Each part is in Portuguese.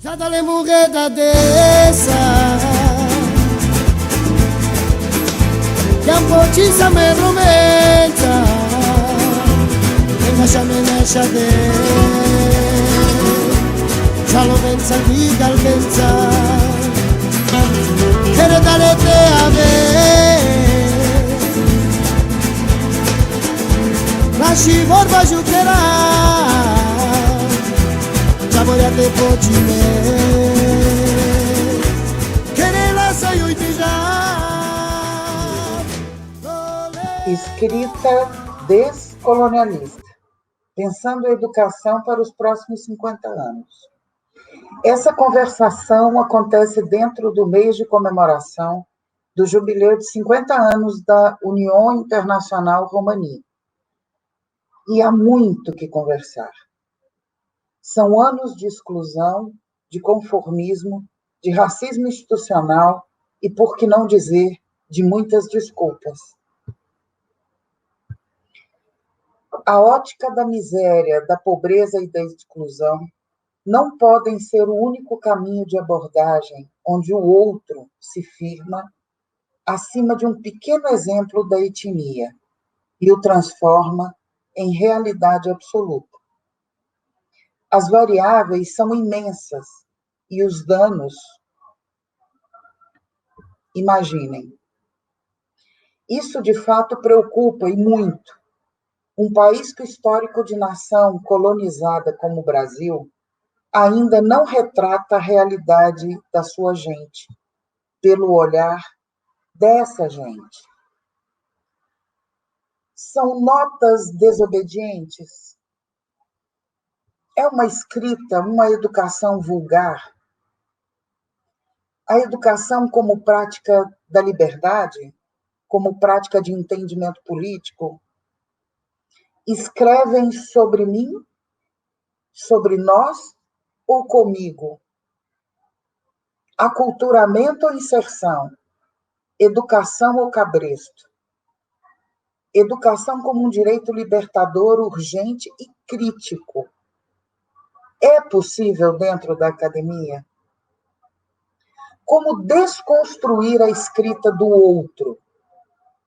Ya dale mujer de esa, ya pochisa me romenza, nasha de, ya lo pensa di calvenza, quiere dale te a ver, lasci vorba giucherà. Zaboiate pochime, querela saiu de já. Escrita descolonialista, pensando a educação para os próximos 50 anos. Essa conversação acontece dentro do mês de comemoração do jubileu de 50 anos da União Internacional Romani. E há muito que conversar. São anos de exclusão, de conformismo, de racismo institucional e, por que não dizer, de muitas desculpas. A ótica da miséria, da pobreza e da exclusão não podem ser o único caminho de abordagem onde o outro se firma acima de um pequeno exemplo da etnia e o transforma em realidade absoluta. As variáveis são imensas e os danos, imaginem. Isso, de fato, preocupa e muito. Um país com histórico de nação colonizada como o Brasil ainda não retrata a realidade da sua gente, pelo olhar dessa gente. São notas desobedientes? É uma escrita, uma educação vulgar? A educação como prática da liberdade, como prática de entendimento político, escrevem sobre mim, sobre nós ou comigo? Aculturamento ou inserção? Educação ou cabresto? Educação como um direito libertador, urgente e crítico. É possível dentro da academia? Como desconstruir a escrita do outro,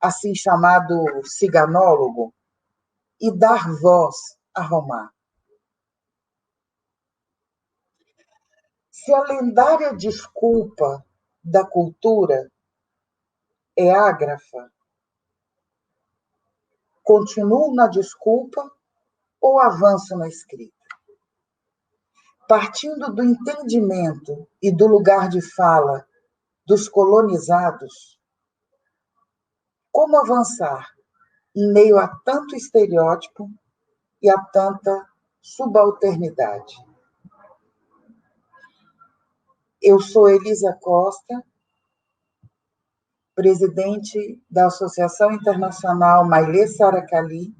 assim chamado ciganólogo, e dar voz a Romá? Se a lendária desculpa da cultura é ágrafa, continuo na desculpa ou avanço na escrita? Partindo do entendimento e do lugar de fala dos colonizados, como avançar em meio a tanto estereótipo e a tanta subalternidade? Eu sou Elisa Costa, presidente da Associação Internacional Maile Saracali,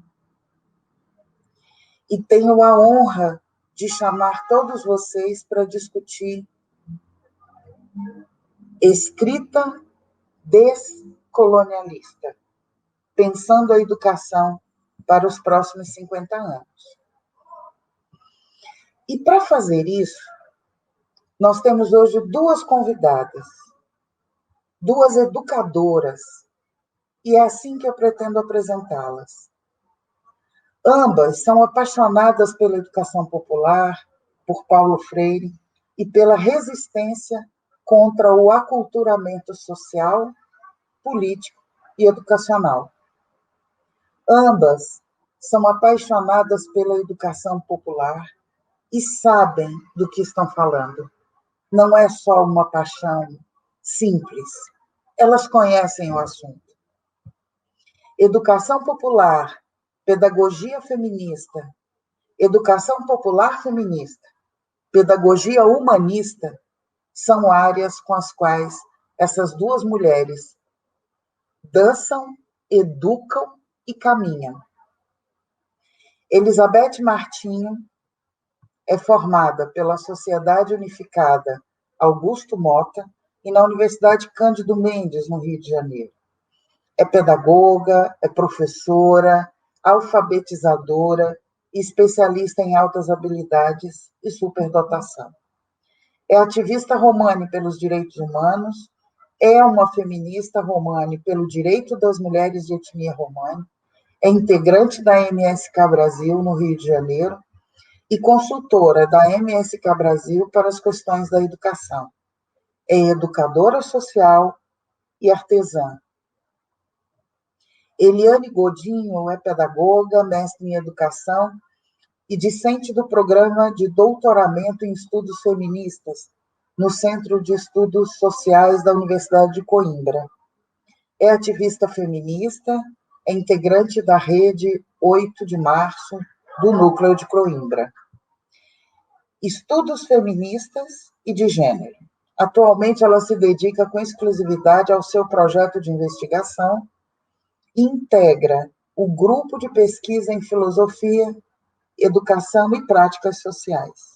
e tenho a honra de chamar todos vocês para discutir escrita descolonialista, pensando a educação para os próximos 50 anos. E para fazer isso, nós temos hoje duas convidadas, duas educadoras, e é assim que eu pretendo apresentá-las. Ambas são apaixonadas pela educação popular, por Paulo Freire e pela resistência contra o aculturamento social, político e educacional. Ambas são apaixonadas pela educação popular e sabem do que estão falando. Não é só uma paixão simples. Elas conhecem o assunto. Educação popular, pedagogia feminista, educação popular feminista, pedagogia humanista são áreas com as quais essas duas mulheres dançam, educam e caminham. Elizabeth Martinho é formada pela Sociedade Unificada Augusto Mota e na Universidade Cândido Mendes, no Rio de Janeiro. É pedagoga, é professora, alfabetizadora, especialista em altas habilidades e superdotação. É ativista romani pelos direitos humanos, é uma feminista romani pelo direito das mulheres de etnia romani, é integrante da MSK Brasil, no Rio de Janeiro, e consultora da MSK Brasil para as questões da educação. É educadora social e artesã. Eliane Godinho é pedagoga, mestre em educação e discente do programa de doutoramento em estudos feministas no Centro de Estudos Sociais da Universidade de Coimbra. É ativista feminista, é integrante da rede 8 de março do Núcleo de Coimbra. Estudos feministas e de gênero. Atualmente, ela se dedica com exclusividade ao seu projeto de investigação e integra o grupo de pesquisa em filosofia, educação e práticas sociais.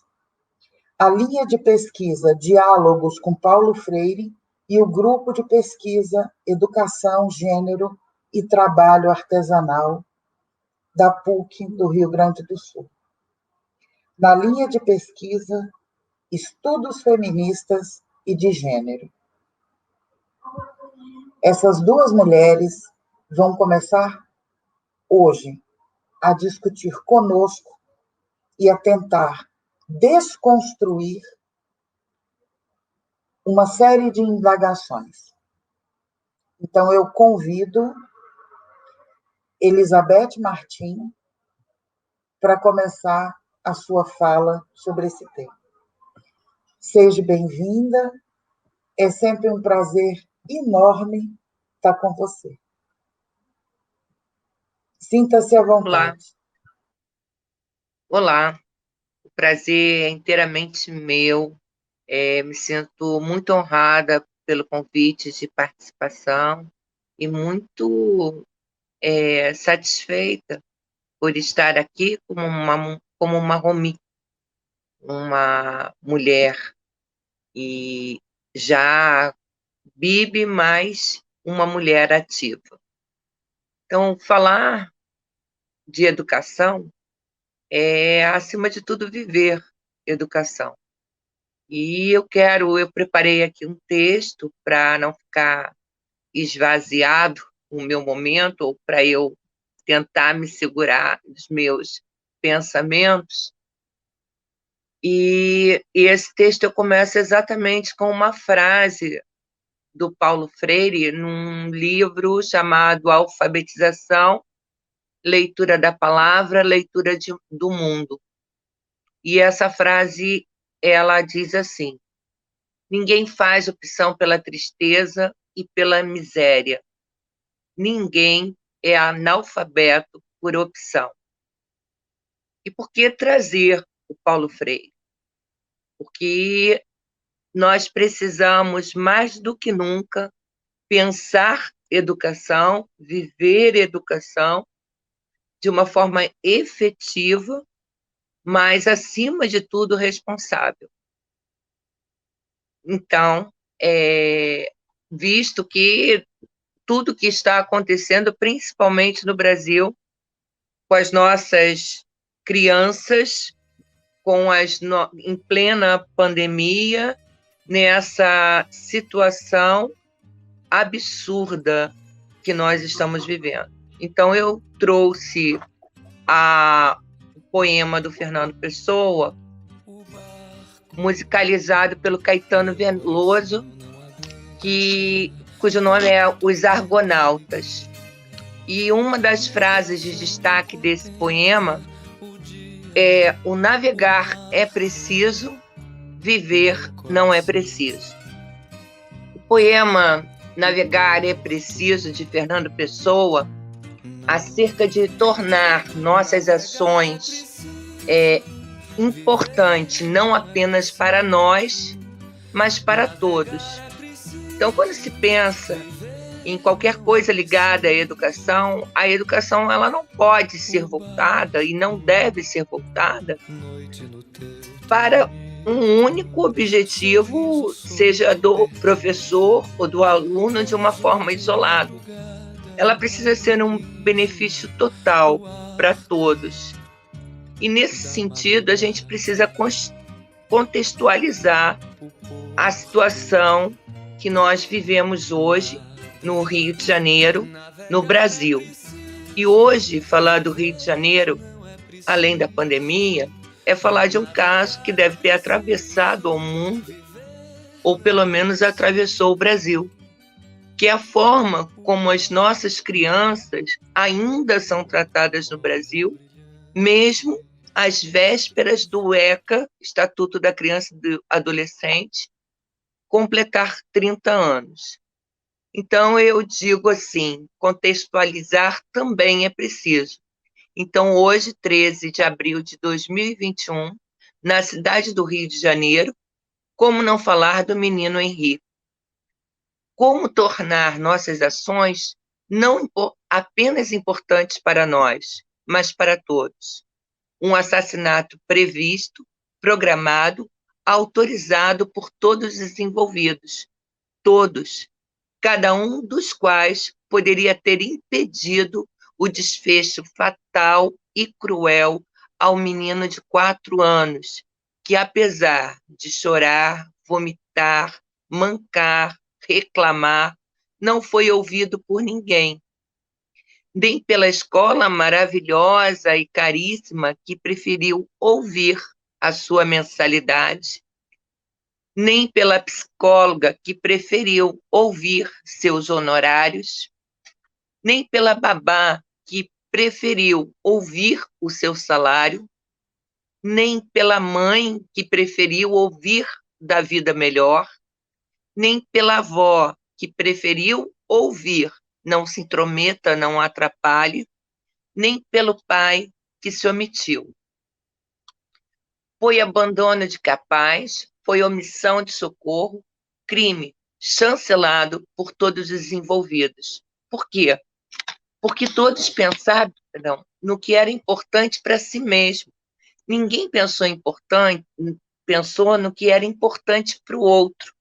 A linha de pesquisa Diálogos com Paulo Freire e o grupo de pesquisa Educação, Gênero e Trabalho Artesanal da PUC do Rio Grande do Sul. Na linha de pesquisa Estudos Feministas e de Gênero. Essas duas mulheres vão começar hoje a discutir conosco e a tentar desconstruir uma série de indagações. Então, eu convido Elizabeth Martim para começar a sua fala sobre esse tema. Seja bem-vinda, é sempre um prazer enorme estar com você. Sinta-se à vontade. Olá, o prazer é inteiramente meu. Me sinto muito honrada pelo convite de participação e muito satisfeita por estar aqui como uma Romi, uma mulher e já Bibi, mais uma mulher ativa. Então, falar de educação é, acima de tudo, viver educação. E eu preparei aqui um texto para não ficar esvaziado o meu momento, ou para eu tentar me segurar dos meus pensamentos. E esse texto eu começo exatamente com uma frase do Paulo Freire, num livro chamado Alfabetização, Leitura da Palavra, Leitura do Mundo. E essa frase, ela diz assim: ninguém faz opção pela tristeza e pela miséria. Ninguém é analfabeto por opção. E por que trazer o Paulo Freire? Porque nós precisamos, mais do que nunca, pensar educação, viver educação de uma forma efetiva, mas, acima de tudo, responsável. Então, visto que tudo que está acontecendo, principalmente no Brasil, com as nossas crianças, em plena pandemia, nessa situação absurda que nós estamos vivendo. Então, eu trouxe o poema do Fernando Pessoa, musicalizado pelo Caetano Veloso, cujo nome é Os Argonautas. E uma das frases de destaque desse poema é: o navegar é preciso, viver não é preciso. O poema Navegar é Preciso, de Fernando Pessoa, acerca de tornar nossas ações importante não apenas para nós, mas para todos. Então, quando se pensa em qualquer coisa ligada à educação, a educação ela não pode ser voltada e não deve ser voltada para um único objetivo, seja do professor ou do aluno, de uma forma isolada. Ela precisa ser um benefício total para todos. E, nesse sentido, a gente precisa contextualizar a situação que nós vivemos hoje no Rio de Janeiro, no Brasil. E hoje, falar do Rio de Janeiro, além da pandemia, é falar de um caso que deve ter atravessado o mundo, ou pelo menos atravessou o Brasil, que é a forma como as nossas crianças ainda são tratadas no Brasil, mesmo às vésperas do ECA, Estatuto da Criança e do Adolescente, completar 30 anos. Então, eu digo assim, contextualizar também é preciso. Então, hoje, 13 de abril de 2021, na cidade do Rio de Janeiro, como não falar do menino Henrique? Como tornar nossas ações não apenas importantes para nós, mas para todos? Um assassinato previsto, programado, autorizado por todos os envolvidos, todos, cada um dos quais poderia ter impedido o desfecho fatal e cruel ao menino de 4 anos, que, apesar de chorar, vomitar, mancar, reclamar, não foi ouvido por ninguém, nem pela escola maravilhosa e caríssima que preferiu ouvir a sua mensalidade, nem pela psicóloga que preferiu ouvir seus honorários, nem pela babá que preferiu ouvir o seu salário, nem pela mãe que preferiu ouvir da vida melhor, nem pela avó que preferiu ouvir não se intrometa, não atrapalhe, nem pelo pai que se omitiu. Foi abandono de capaz, foi omissão de socorro, crime chancelado por todos os envolvidos. Por quê? Porque todos pensaram no que era importante para si mesmo. Ninguém pensou no que era importante para o outro.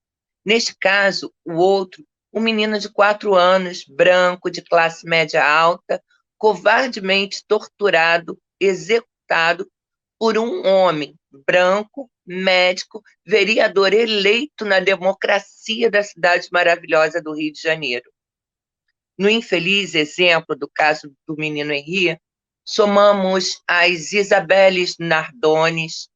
Neste caso, o outro, um menino de 4 anos, branco, de classe média alta, covardemente torturado, executado por um homem branco, médico, vereador eleito na democracia da cidade maravilhosa do Rio de Janeiro. No infeliz exemplo do caso do menino Henrique, somamos as Isabeles Nardones,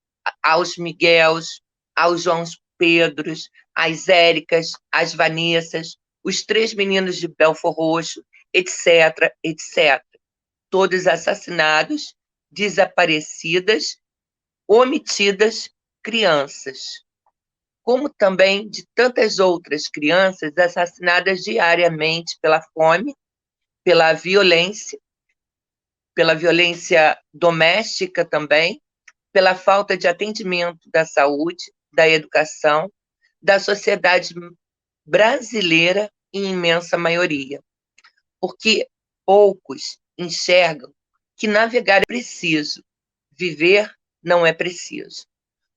aos Miguels, aos João Pedros, as Éricas, as Vanessas, os 3 meninos de Belford Roxo, etc., etc. Todos assassinados, desaparecidas, omitidas crianças, como também de tantas outras crianças assassinadas diariamente pela fome, pela violência doméstica também, pela falta de atendimento da saúde, da educação, da sociedade brasileira, em imensa maioria. Porque poucos enxergam que navegar é preciso, viver não é preciso.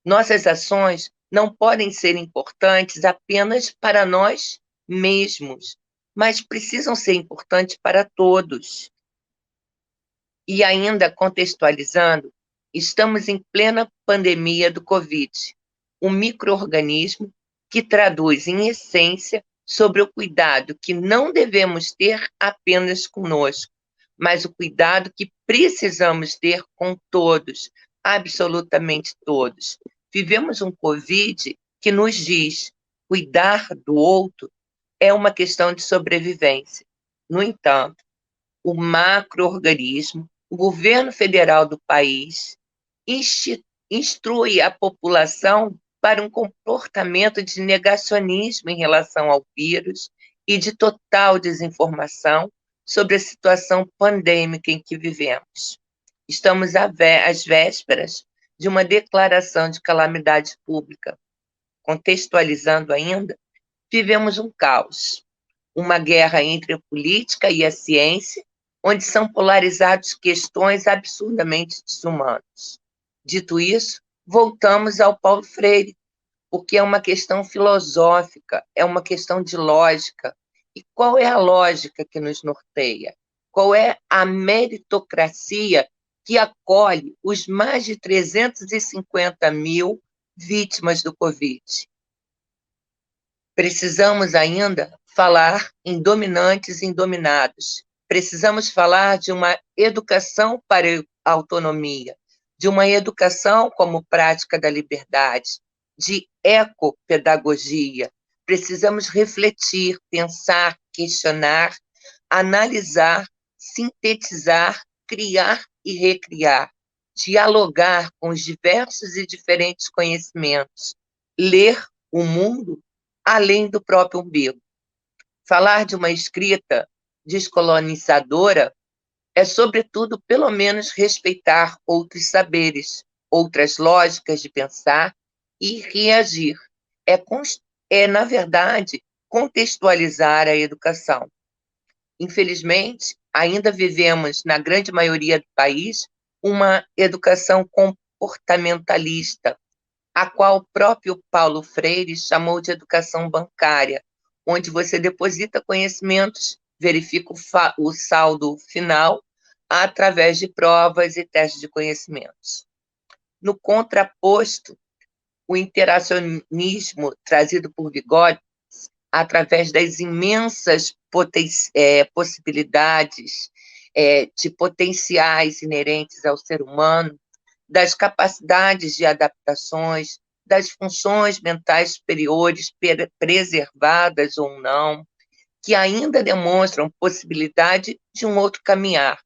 Nossas ações não podem ser importantes apenas para nós mesmos, mas precisam ser importantes para todos. E ainda contextualizando, estamos em plena pandemia do Covid, um micro-organismo que traduz, em essência, sobre o cuidado que não devemos ter apenas conosco, mas o cuidado que precisamos ter com todos, absolutamente todos. Vivemos um Covid que nos diz: cuidar do outro é uma questão de sobrevivência. No entanto, o macro-organismo, o governo federal do país, instrui a população para um comportamento de negacionismo em relação ao vírus e de total desinformação sobre a situação pandêmica em que vivemos. Estamos às vésperas de uma declaração de calamidade pública. Contextualizando ainda, vivemos um caos, uma guerra entre a política e a ciência, onde são polarizadas questões absurdamente desumanas. Dito isso, voltamos ao Paulo Freire, porque é uma questão filosófica, é uma questão de lógica. E qual é a lógica que nos norteia? Qual é a meritocracia que acolhe os mais de 350 mil vítimas do Covid. Precisamos ainda falar em dominantes e dominados. Precisamos falar de uma educação para a autonomia, de uma educação como prática da liberdade, de ecopedagogia. Precisamos refletir, pensar, questionar, analisar, sintetizar, criar e recriar, dialogar com os diversos e diferentes conhecimentos, ler o mundo além do próprio umbigo. Falar de uma escrita descolonizadora é, sobretudo, pelo menos respeitar outros saberes, outras lógicas de pensar e reagir. Na verdade, contextualizar a educação. Infelizmente, ainda vivemos, na grande maioria do país, uma educação comportamentalista, a qual o próprio Paulo Freire chamou de educação bancária, onde você deposita conhecimentos, verifica o saldo final através de provas e testes de conhecimentos. No contraposto, o interacionismo trazido por Vygotsky, através das imensas possibilidades de potenciais inerentes ao ser humano, das capacidades de adaptações, das funções mentais superiores preservadas ou não, que ainda demonstram possibilidade de um outro caminhar,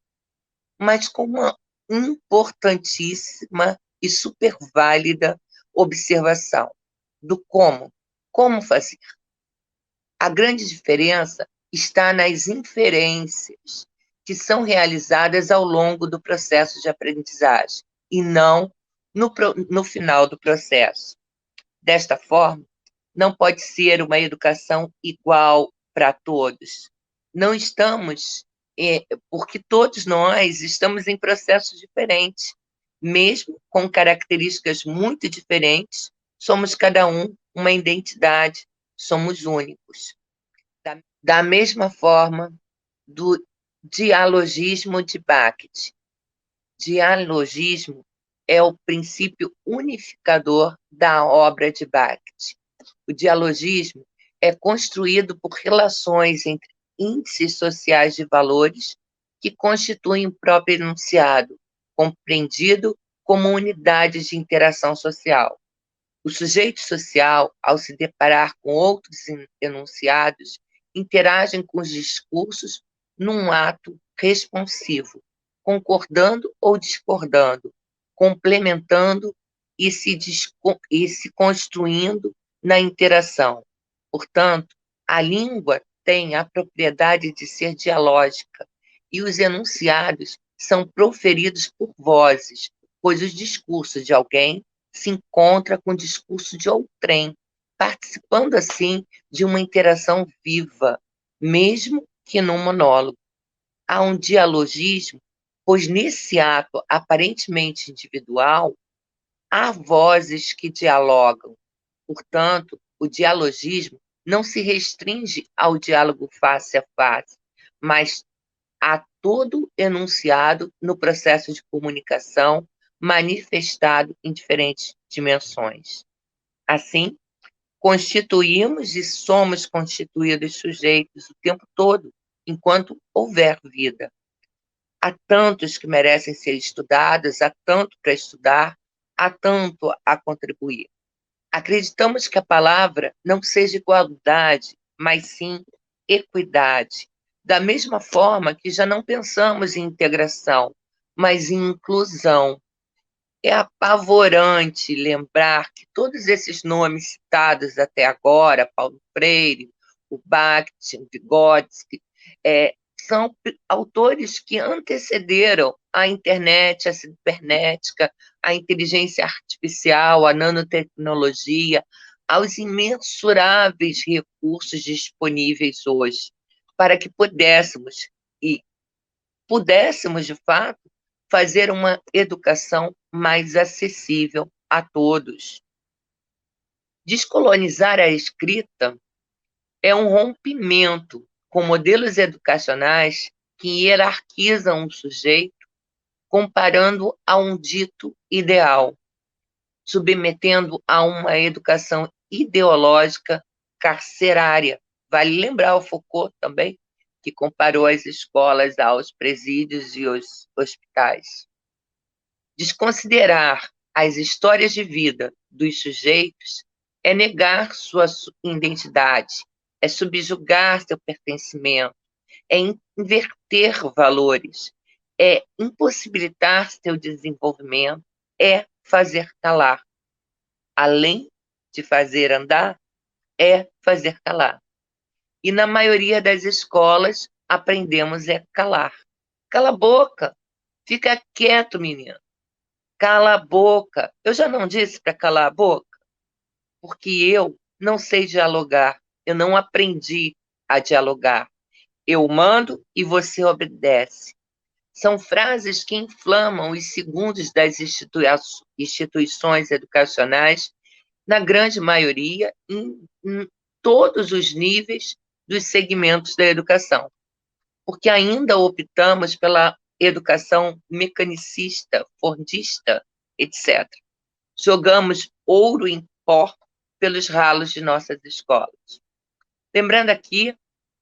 mas com uma importantíssima e super válida observação do como. Como fazer? A grande diferença está nas inferências que são realizadas ao longo do processo de aprendizagem e não no final do processo. Desta forma, não pode ser uma educação igual para todos. Não estamos, porque todos nós estamos em processos diferentes, mesmo com características muito diferentes, somos cada um uma identidade, somos únicos. Da mesma forma, do dialogismo de Bakhtin. Dialogismo é o princípio unificador da obra de Bakhtin. O dialogismo é construído por relações entre índices sociais de valores que constituem o próprio enunciado, compreendido como unidades de interação social. O sujeito social, ao se deparar com outros enunciados, interagem com os discursos num ato responsivo, concordando ou discordando, complementando e se construindo na interação. Portanto, a língua tem a propriedade de ser dialógica e os enunciados são proferidos por vozes, pois os discursos de alguém se encontra com o discurso de outrem, participando assim de uma interação viva, mesmo que num monólogo. Há um dialogismo, pois nesse ato aparentemente individual, há vozes que dialogam. Portanto, o dialogismo não se restringe ao diálogo face a face, mas a todo enunciado no processo de comunicação manifestado em diferentes dimensões. Assim, constituímos e somos constituídos sujeitos o tempo todo, enquanto houver vida. Há tantos que merecem ser estudados, há tanto para estudar, há tanto a contribuir. Acreditamos que a palavra não seja igualdade, mas sim equidade. Da mesma forma que já não pensamos em integração, mas em inclusão. É apavorante lembrar que todos esses nomes citados até agora, Paulo Freire, o Bakhtin, o Vygotsky, são autores que antecederam a internet, a cibernética, a inteligência artificial, a nanotecnologia, aos imensuráveis recursos disponíveis hoje, para que pudéssemos, de fato, fazer uma educação mais acessível a todos. Descolonizar a escrita é um rompimento com modelos educacionais que hierarquizam um sujeito comparando a um dito ideal. submetendo a uma educação ideológica carcerária. Vale lembrar o Foucault também, que comparou as escolas aos presídios e os hospitais. Desconsiderar as histórias de vida dos sujeitos é negar sua identidade, é subjugar seu pertencimento, é inverter valores, é impossibilitar seu desenvolvimento, é fazer calar. Além de fazer andar, é fazer calar. E na maioria das escolas, aprendemos a calar. Cala a boca, fica quieto, menino. Cala a boca. Eu já não disse para calar a boca? Porque eu não sei dialogar. Eu não aprendi a dialogar. Eu mando e você obedece. São frases que inflamam os segundos das instituições educacionais, na grande maioria, em todos os níveis dos segmentos da educação. Porque ainda optamos pela educação mecanicista, fordista, etc. Jogamos ouro em pó pelos ralos de nossas escolas. Lembrando aqui,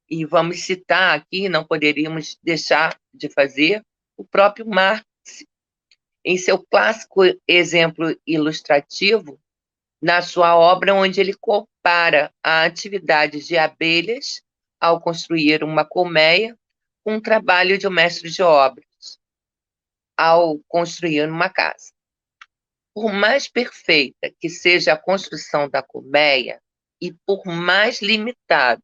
e vamos citar aqui, não poderíamos deixar de fazer, o próprio Marx, em seu clássico exemplo ilustrativo, na sua obra, onde ele compara a atividade de abelhas ao construir uma colmeia com o trabalho de um mestre de obras ao construir uma casa. Por mais perfeita que seja a construção da colmeia e por mais limitado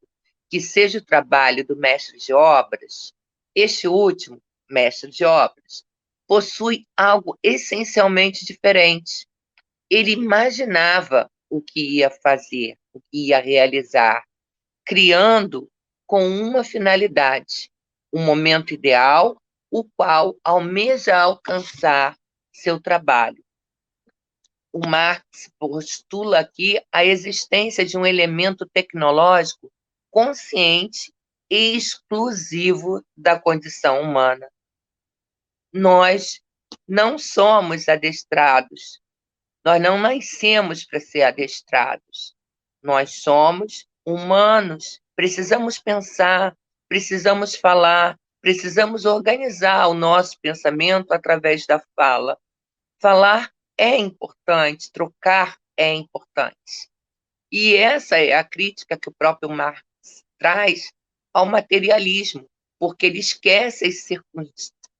que seja o trabalho do mestre de obras, este último, mestre de obras, possui algo essencialmente diferente. Ele imaginava o que ia fazer, o que ia realizar, criando com uma finalidade, um momento ideal, o qual almeja alcançar seu trabalho. O Marx postula aqui a existência de um elemento tecnológico consciente e exclusivo da condição humana. Nós não somos adestrados, nós não nascemos para ser adestrados. Nós somos humanos, precisamos pensar, precisamos falar, precisamos organizar o nosso pensamento através da fala. Falar é importante, trocar é importante. E essa é a crítica que o próprio Marx traz ao materialismo, porque ele esquece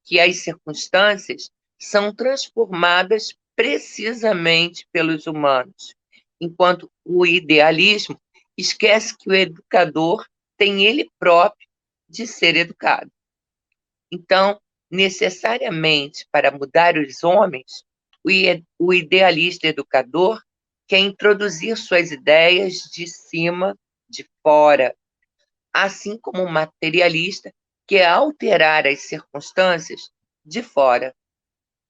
que as circunstâncias são transformadas precisamente pelos humanos, enquanto o idealismo esquece que o educador tem ele próprio de ser educado. Então, necessariamente, para mudar os homens, o idealista educador quer introduzir suas ideias de cima, de fora, assim como o materialista quer alterar as circunstâncias de fora.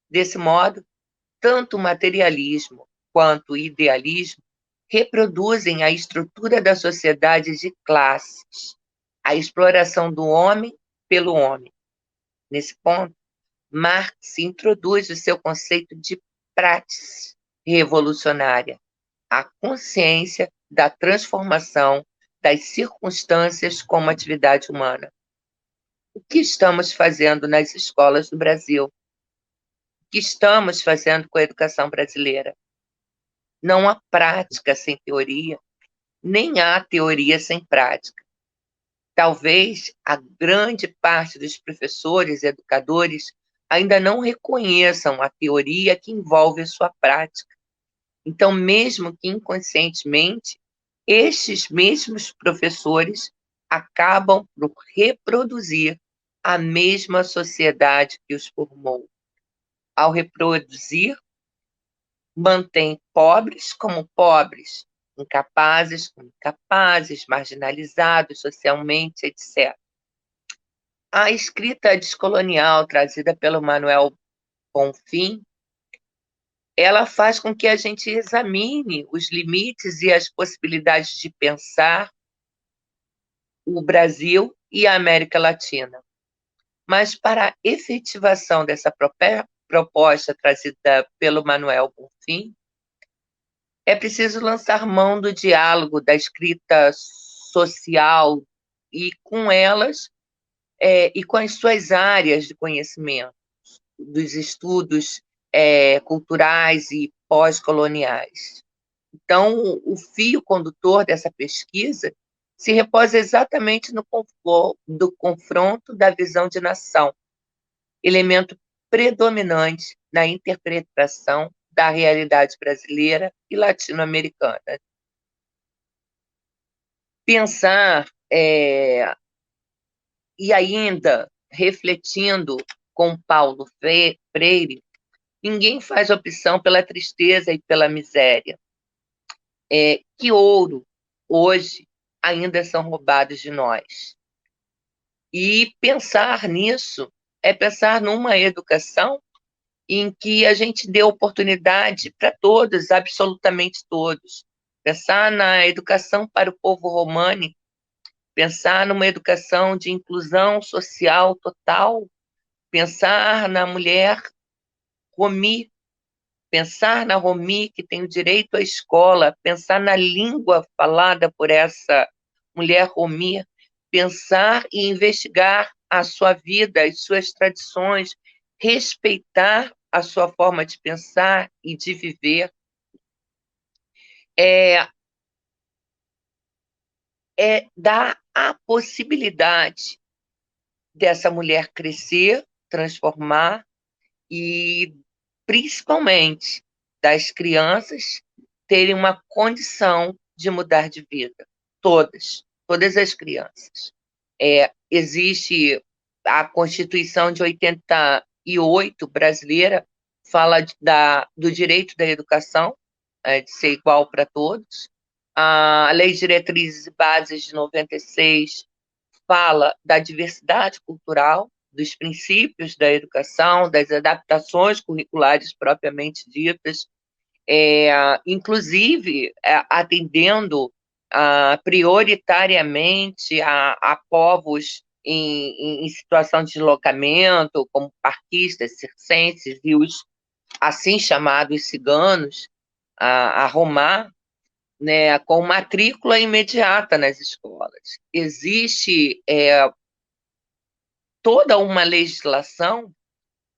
Desse modo, tanto o materialismo quanto o idealismo reproduzem a estrutura da sociedade de classes, a exploração do homem pelo homem. Nesse ponto, Marx introduz o seu conceito de praxis revolucionária, a consciência da transformação das circunstâncias como atividade humana. O que estamos fazendo nas escolas do Brasil? O que estamos fazendo com a educação brasileira? Não há prática sem teoria, nem há teoria sem prática. Talvez a grande parte dos professores e educadores ainda não reconheçam a teoria que envolve a sua prática. Então, mesmo que inconscientemente, estes mesmos professores acabam por reproduzir a mesma sociedade que os formou. Ao reproduzir, mantém pobres como pobres, incapazes como incapazes, marginalizados socialmente, etc. A escrita descolonial trazida pelo Manuel Bonfim, ela faz com que a gente examine os limites e as possibilidades de pensar o Brasil e a América Latina. Mas para a efetivação dessa proposta trazida pelo Manuel Bonfim, É preciso lançar mão do diálogo, da escrita social e com elas, e com as suas áreas de conhecimento, dos estudos culturais e pós-coloniais. Então, o fio condutor dessa pesquisa se reposa exatamente do confronto da visão de nação, elemento predominante na interpretação da realidade brasileira e latino-americana. Pensar, e ainda refletindo com Paulo Freire, ninguém faz opção pela tristeza e pela miséria. Que ouro, hoje, ainda são roubados de nós. E pensar nisso é pensar numa educação em que a gente dê oportunidade para todos, absolutamente todos. Pensar na educação para o povo romani, pensar numa educação de inclusão social total, pensar na mulher romi, pensar na romi que tem o direito à escola, pensar na língua falada por essa mulher romi, pensar e investigar a sua vida, as suas tradições, respeitar a sua forma de pensar e de viver, é, dar a possibilidade dessa mulher crescer, transformar e, principalmente, das crianças terem uma condição de mudar de vida. Todas as crianças. Existe a Constituição de 88 brasileira, fala do direito da educação, de ser igual para todos. A Lei de Diretrizes e Bases de 96 fala da diversidade cultural, dos princípios da educação, das adaptações curriculares propriamente ditas, inclusive atendendo prioritariamente a povos em situação de deslocamento, como parquistas, circenses e os assim chamados ciganos, a Romar, né, com matrícula imediata nas escolas. Existe toda uma legislação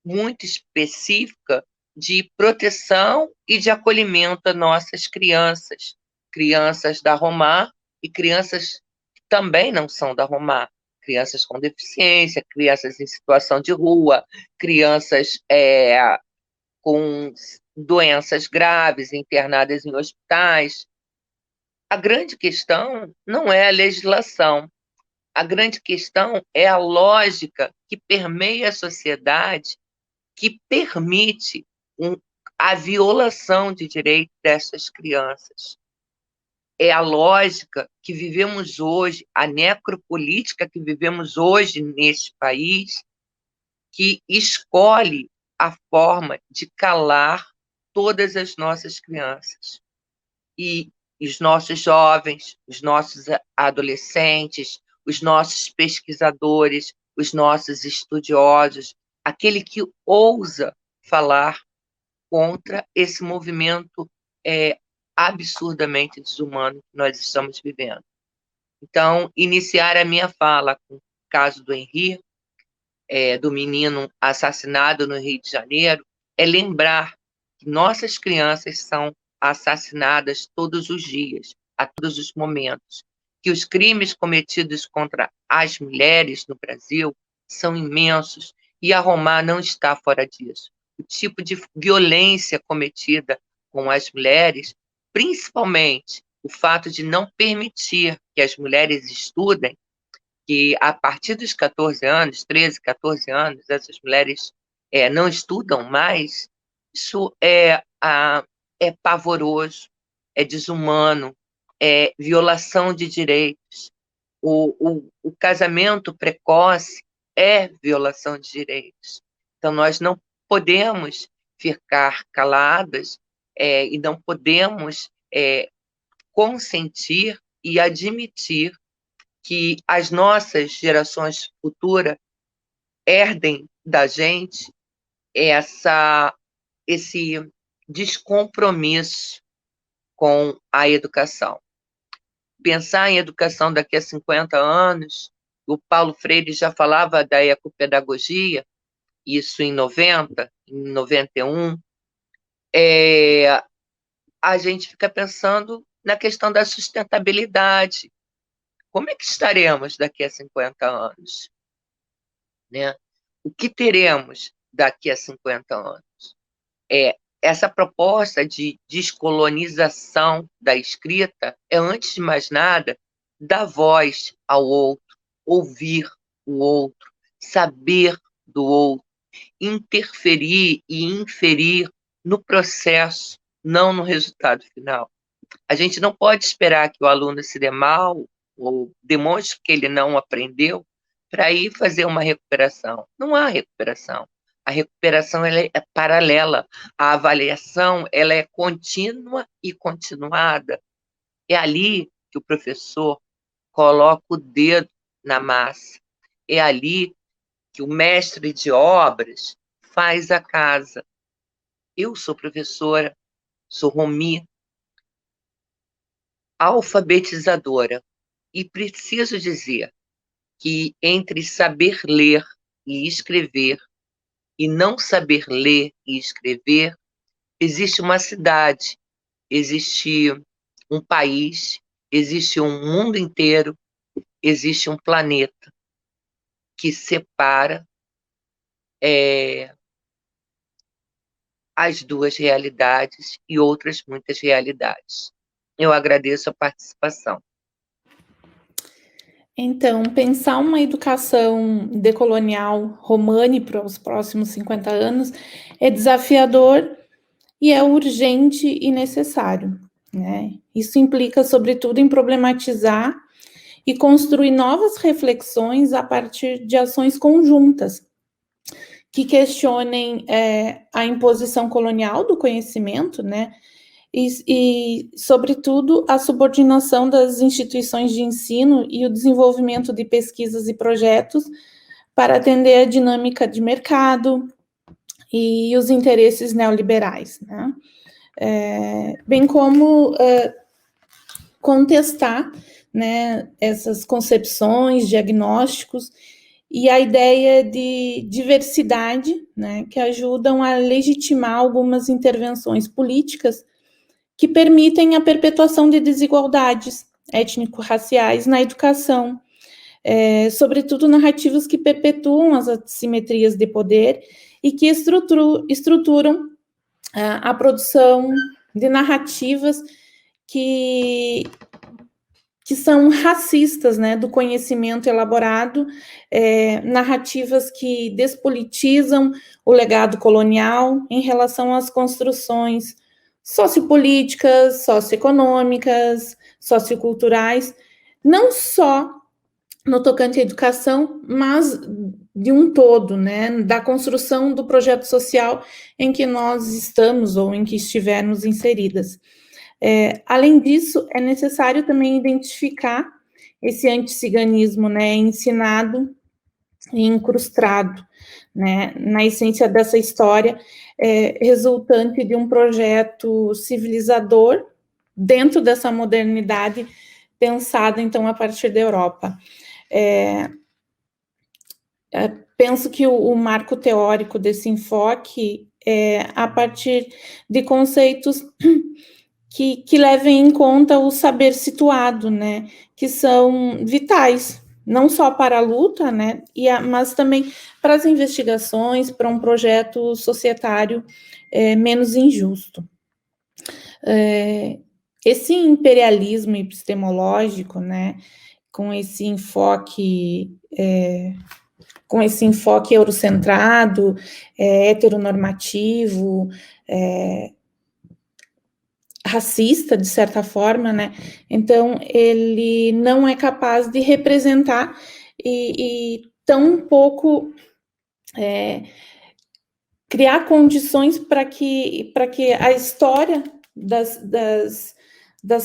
muito específica de proteção e de acolhimento a nossas crianças, crianças da Romar e crianças que também não são da Romar, crianças com deficiência, crianças em situação de rua, crianças com doenças graves, internadas em hospitais. A grande questão não é a legislação, a grande questão é a lógica que permeia a sociedade, que permite a violação de direitos dessas crianças. É a lógica que vivemos hoje, a necropolítica que vivemos hoje neste país, que escolhe a forma de calar todas as nossas crianças. E os nossos jovens, os nossos adolescentes, os nossos pesquisadores, os nossos estudiosos, aquele que ousa falar contra esse movimento absurdamente desumano que nós estamos vivendo. Então, iniciar a minha fala com o caso do Henri, do menino assassinado no Rio de Janeiro, é lembrar que nossas crianças são assassinadas todos os dias, a todos os momentos, que os crimes cometidos contra as mulheres no Brasil são imensos e a Romar não está fora disso. O tipo de violência cometida com as mulheres, principalmente o fato de não permitir que as mulheres estudem, que a partir dos 14 anos, 13, 14 anos, essas mulheres não estudam mais, isso é pavoroso, é desumano, é violação de direitos. O casamento precoce é violação de direitos. Então, nós não podemos ficar caladas e não podemos consentir e admitir que as nossas gerações futuras herdem da gente esse descompromisso com a educação. Pensar em educação daqui a 50 anos, o Paulo Freire já falava da ecopedagogia, isso em 90, em 91, a gente fica pensando na questão da sustentabilidade. Como é que estaremos daqui a 50 anos? Né? O que teremos daqui a 50 anos? Essa proposta de descolonização da escrita é, antes de mais nada, dar voz ao outro, ouvir o outro, saber do outro, interferir e inferir no processo, não no resultado final. A gente não pode esperar que o aluno se dê mal ou demonstre que ele não aprendeu para ir fazer uma recuperação. Não há recuperação. A recuperação ela é paralela. A avaliação ela é contínua e continuada. É ali que o professor coloca o dedo na massa. É ali que o mestre de obras faz a casa. Eu sou professora, sou Romi, alfabetizadora, e preciso dizer que entre saber ler e escrever e não saber ler e escrever, existe uma cidade, existe um país, existe um mundo inteiro, existe um planeta que separa as duas realidades e outras muitas realidades. Eu agradeço a participação. Então, pensar uma educação decolonial romani para os próximos 50 anos é desafiador e é urgente e necessário, né? Isso implica, sobretudo, em problematizar e construir novas reflexões a partir de ações conjuntas que questionem a imposição colonial do conhecimento, né? E, sobretudo, a subordinação das instituições de ensino e o desenvolvimento de pesquisas e projetos para atender a dinâmica de mercado e os interesses neoliberais, né? Bem como contestar, né, essas concepções, diagnósticos e a ideia de diversidade, né, que ajudam a legitimar algumas intervenções políticas que permitem a perpetuação de desigualdades étnico-raciais na educação, sobretudo narrativas que perpetuam as assimetrias de poder e que estruturam a produção de narrativas que são racistas, né, do conhecimento elaborado, narrativas que despolitizam o legado colonial em relação às construções sociopolíticas, socioeconômicas, socioculturais, não só no tocante à educação, mas de um todo, né, da construção do projeto social em que nós estamos ou em que estivermos inseridas. Além disso, é necessário também identificar esse anticiganismo, né, ensinado e incrustado, né, na essência dessa história, resultante de um projeto civilizador dentro dessa modernidade pensada, então, a partir da Europa. Penso que o marco teórico desse enfoque é a partir de conceitos que levem em conta o saber situado, né, que são vitais, não só para a luta, né, mas também para as investigações, para um projeto societário menos injusto. Esse imperialismo epistemológico, né, com esse enfoque eurocentrado, heteronormativo, racista, de certa forma, né? Então, ele não é capaz de representar e tão pouco criar condições para que a história das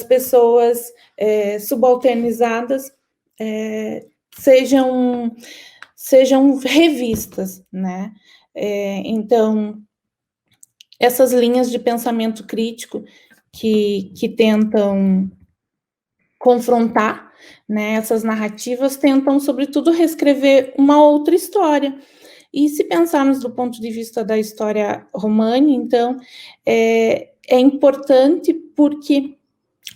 pessoas subalternizadas sejam revistas, né? Então, essas linhas de pensamento crítico que tentam confrontar, né, essas narrativas, tentam, sobretudo, reescrever uma outra história. E se pensarmos do ponto de vista da história romana, então, é importante porque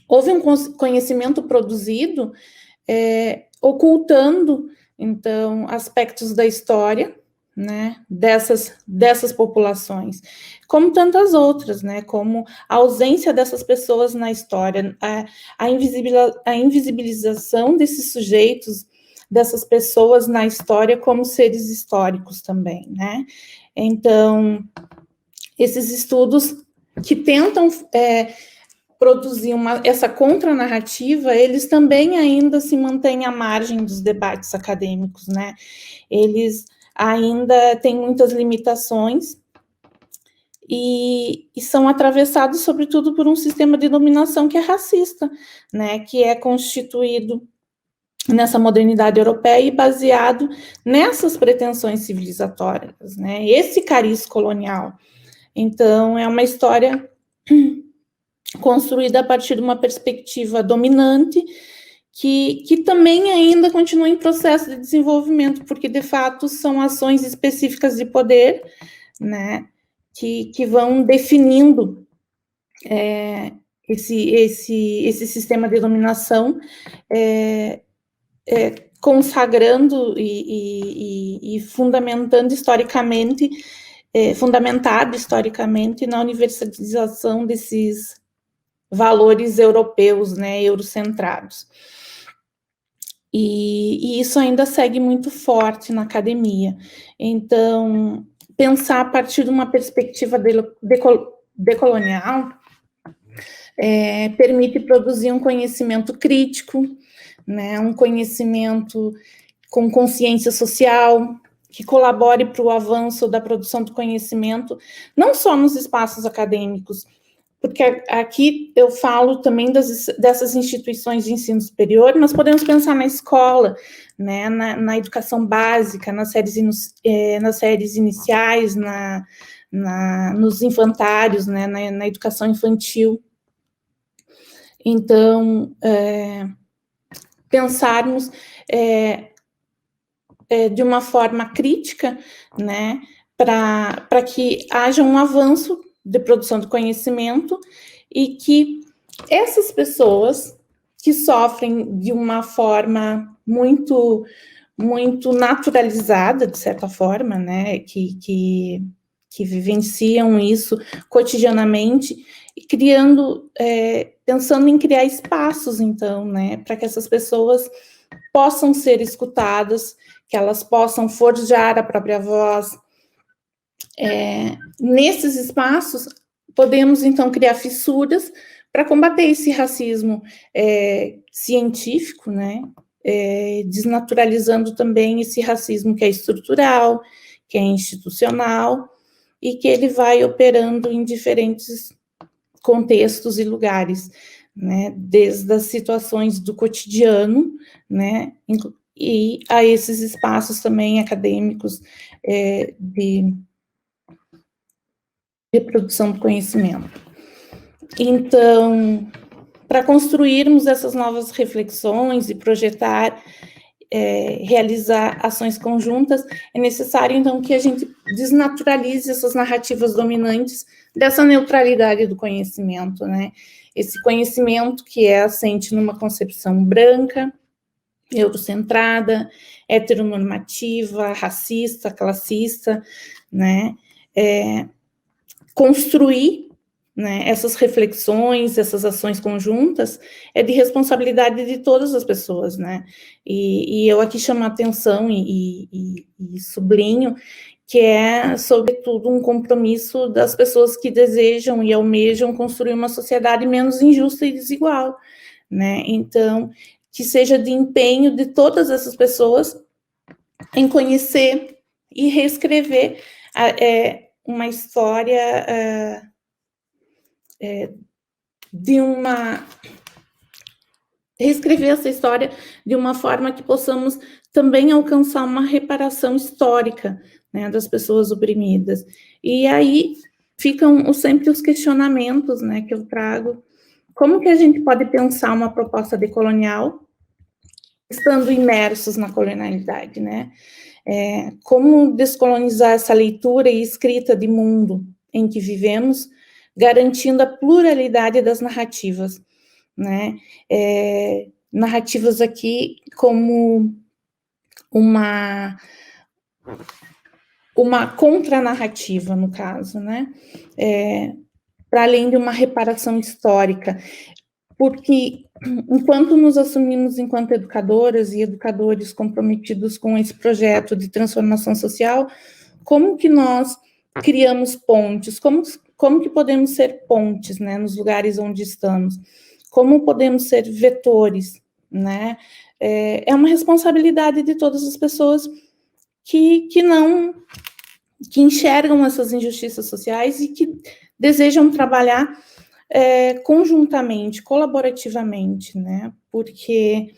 houve um conhecimento produzido ocultando, então, aspectos da história, né, dessas populações, como tantas outras, né, como a ausência dessas pessoas na história, a invisibilização desses sujeitos, dessas pessoas na história como seres históricos também, né. Então, esses estudos que tentam produzir essa contranarrativa, eles também ainda se mantêm à margem dos debates acadêmicos, né, eles ainda têm muitas limitações e são atravessados, sobretudo, por um sistema de dominação que é racista, né, que é constituído nessa modernidade europeia e baseado nessas pretensões civilizatórias, né, esse cariz colonial. Então, é uma história construída a partir de uma perspectiva dominante, que também ainda continua em processo de desenvolvimento, porque, de fato, são ações específicas de poder, né, que vão definindo esse sistema de dominação, consagrando e fundamentando historicamente, fundamentado historicamente na universalização desses valores europeus, né, eurocentrados. E isso ainda segue muito forte na academia. Então, pensar a partir de uma perspectiva decolonial permite produzir um conhecimento crítico, né, um conhecimento com consciência social, que colabore para o avanço da produção do conhecimento, não só nos espaços acadêmicos, porque aqui eu falo também dessas instituições de ensino superior, mas podemos pensar na escola, né, na educação básica, nas séries iniciais, nos infantários, né, na educação infantil. Então, pensarmos de uma forma crítica, né, para que haja um avanço de produção de conhecimento e que essas pessoas que sofrem de uma forma muito, muito naturalizada, de certa forma, né, que vivenciam isso cotidianamente, criando, pensando em criar espaços, então, né, para que essas pessoas possam ser escutadas, que elas possam forjar a própria voz. Nesses espaços, podemos, então, criar fissuras para combater esse racismo científico, né, desnaturalizando também esse racismo que é estrutural, que é institucional, e que ele vai operando em diferentes contextos e lugares, né, desde as situações do cotidiano, né, e a esses espaços também acadêmicos de produção do conhecimento. Então, para construirmos essas novas reflexões e projetar, realizar ações conjuntas, é necessário, então, que a gente desnaturalize essas narrativas dominantes dessa neutralidade do conhecimento, né? Esse conhecimento que é assente numa concepção branca, eurocentrada, heteronormativa, racista, classista, né? Construir, né, essas reflexões, essas ações conjuntas, é de responsabilidade de todas as pessoas, né? E eu aqui chamo a atenção e sublinho que é, sobretudo, um compromisso das pessoas que desejam e almejam construir uma sociedade menos injusta e desigual, né? Então, que seja de empenho de todas essas pessoas em conhecer e reescrever uma história reescrever essa história de uma forma que possamos também alcançar uma reparação histórica, né, das pessoas oprimidas. E aí ficam sempre os questionamentos, né, que eu trago. Como que a gente pode pensar uma proposta decolonial estando imersos na colonialidade, né? Como descolonizar essa leitura e escrita de mundo em que vivemos, garantindo a pluralidade das narrativas, né? Narrativas aqui como uma contranarrativa, no caso, né? Para além de uma reparação histórica, porque enquanto nos assumimos enquanto educadoras e educadores comprometidos com esse projeto de transformação social, como que nós criamos pontes? Como que podemos ser pontes, né, nos lugares onde estamos? Como podemos ser vetores, né? É uma responsabilidade de todas as pessoas que enxergam essas injustiças sociais e que desejam trabalhar conjuntamente, colaborativamente, né? Porque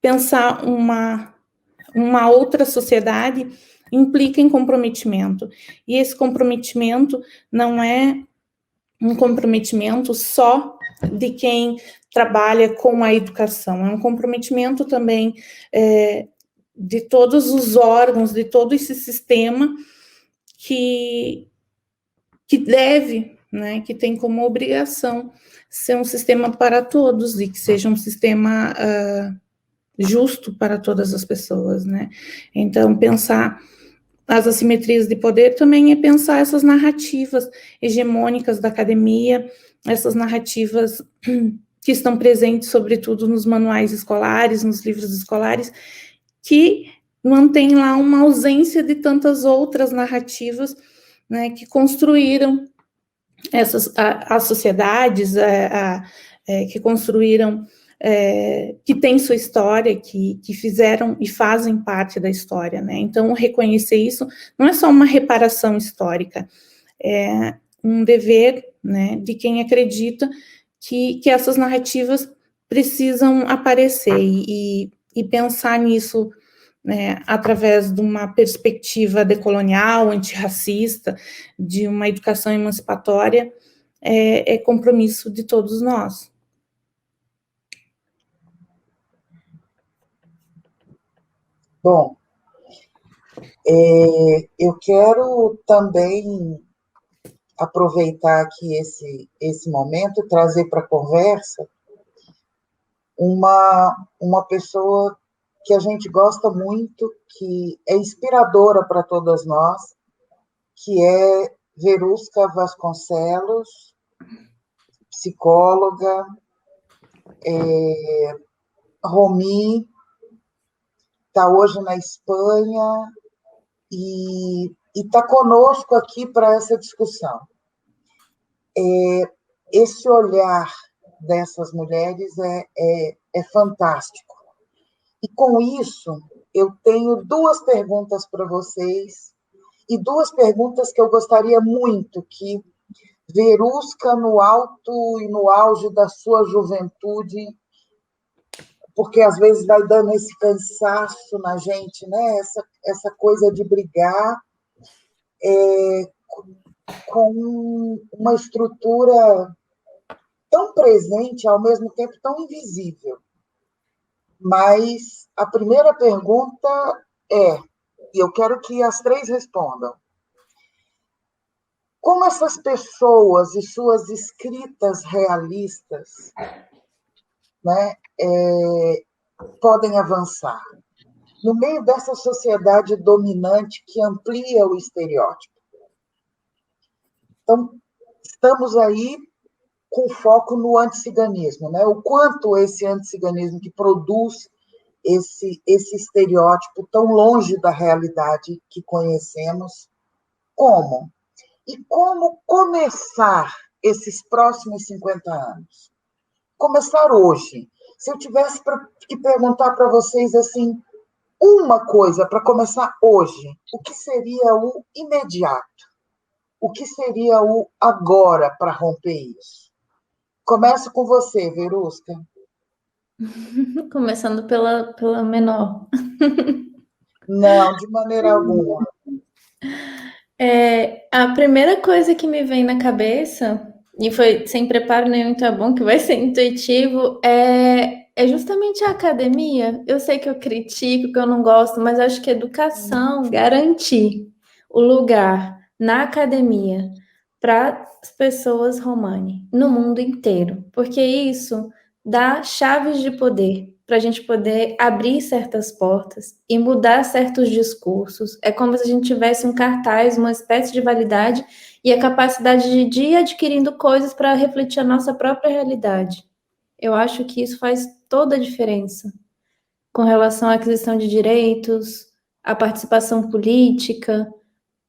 pensar uma outra sociedade implica em comprometimento. E esse comprometimento não é um comprometimento só de quem trabalha com a educação, é um comprometimento também de todos os órgãos, de todo esse sistema que deve, né, que tem como obrigação ser um sistema para todos e que seja um sistema justo para todas as pessoas, né? Então, pensar as assimetrias de poder também é pensar essas narrativas hegemônicas da academia, essas narrativas que estão presentes, sobretudo, nos manuais escolares, nos livros escolares, que mantém lá uma ausência de tantas outras narrativas, né, que construíram as sociedades, que construíram, que têm sua história, que fizeram e fazem parte da história, né? Então, reconhecer isso não é só uma reparação histórica, é um dever, né, de quem acredita que essas narrativas precisam aparecer e pensar nisso, né, através de uma perspectiva decolonial, antirracista, de uma educação emancipatória, é compromisso de todos nós. Bom, eu quero também aproveitar aqui esse momento, trazer para a conversa uma pessoa que a gente gosta muito, que é inspiradora para todas nós, que é Verusca Vasconcelos, psicóloga, Romi, está hoje na Espanha e está conosco aqui para essa discussão. Esse olhar dessas mulheres é fantástico. E com isso, eu tenho duas perguntas para vocês, e duas perguntas que eu gostaria muito que Verusca, no alto e no auge da sua juventude, porque às vezes vai dando esse cansaço na gente, né? Essa coisa de brigar com uma estrutura tão presente, ao mesmo tempo tão invisível. Mas a primeira pergunta e eu quero que as três respondam: como essas pessoas e suas escritas realistas, né, podem avançar no meio dessa sociedade dominante que amplia o estereótipo? Então, estamos aí com foco no anticiganismo, né? O quanto esse anticiganismo que produz esse estereótipo tão longe da realidade que conhecemos, como? E como começar esses próximos 50 anos? Começar hoje. Se eu tivesse que perguntar para vocês assim, uma coisa para começar hoje, o que seria o imediato? O que seria o agora para romper isso? Começo com você, Verusca. Começando pela menor. Não, de maneira alguma. A primeira coisa que me vem na cabeça, e foi sem preparo nenhum, então é bom que vai ser intuitivo, é justamente a academia. Eu sei que eu critico, que eu não gosto, mas acho que a educação garantir o lugar na academia para as pessoas Romani, no mundo inteiro, porque isso dá chaves de poder para a gente poder abrir certas portas e mudar certos discursos. É como se a gente tivesse um cartaz, uma espécie de validade e a capacidade de ir adquirindo coisas para refletir a nossa própria realidade. Eu acho que isso faz toda a diferença com relação à aquisição de direitos, à participação política,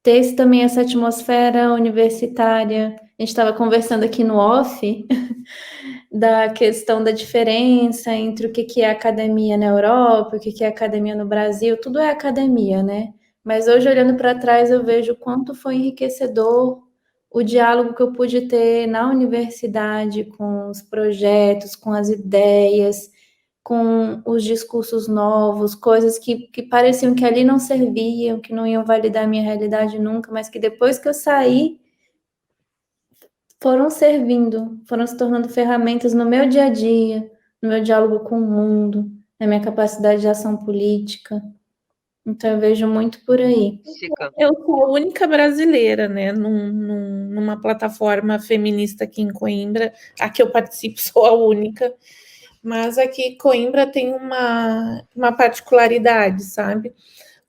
ter também essa atmosfera universitária. A gente estava conversando aqui no off da questão da diferença entre o que é academia na Europa, o que é academia no Brasil, tudo é academia, né? Mas hoje, olhando para trás, eu vejo o quanto foi enriquecedor o diálogo que eu pude ter na universidade com os projetos, com as ideias, com os discursos novos, coisas que pareciam que ali não serviam, que não iam validar a minha realidade nunca, mas que depois que eu saí, foram servindo, foram se tornando ferramentas no meu dia a dia, no meu diálogo com o mundo, na minha capacidade de ação política. Então, eu vejo muito por aí. Chica. Eu sou a única brasileira, né, numa plataforma feminista aqui em Coimbra. A que eu participo sou a única. Mas aqui Coimbra tem uma particularidade, sabe?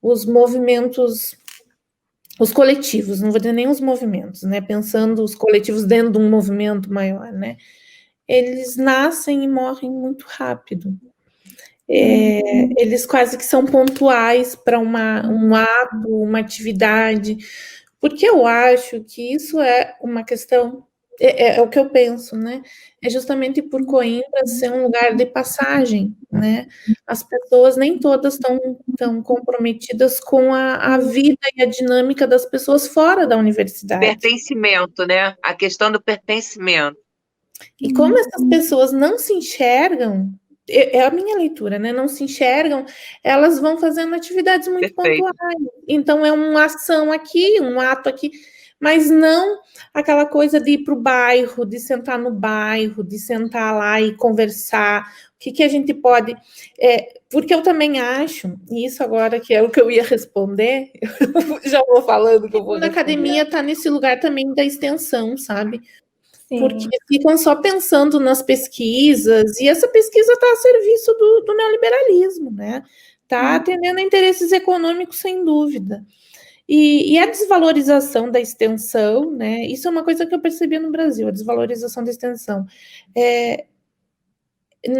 Os movimentos, os coletivos, não vou dizer nem os movimentos, né? Pensando os coletivos dentro de um movimento maior, né? Eles nascem e morrem muito rápido. Eles quase que são pontuais para um ato, uma atividade, porque eu acho que isso é uma questão, é o que eu penso, né? É justamente por Coimbra ser um lugar de passagem, né? As pessoas nem todas estão comprometidas com a vida e a dinâmica das pessoas fora da universidade. Pertencimento, né? A questão do pertencimento. E como essas pessoas não se enxergam, é a minha leitura, né? Não se enxergam, elas vão fazendo atividades muito Perfeito. pontuais. Então, é uma ação aqui, um ato aqui, mas não aquela coisa de ir para o bairro, de sentar no bairro, de sentar lá e conversar. O que a gente pode. Porque eu também acho, e isso agora que é o que eu ia responder, eu já vou falando que eu vou. A academia está nesse lugar também da extensão, sabe? Porque ficam só pensando nas pesquisas, e essa pesquisa está a serviço do neoliberalismo, né? Está atendendo a interesses econômicos, sem dúvida. E a desvalorização da extensão, né? Isso é uma coisa que eu percebi no Brasil, a desvalorização da extensão.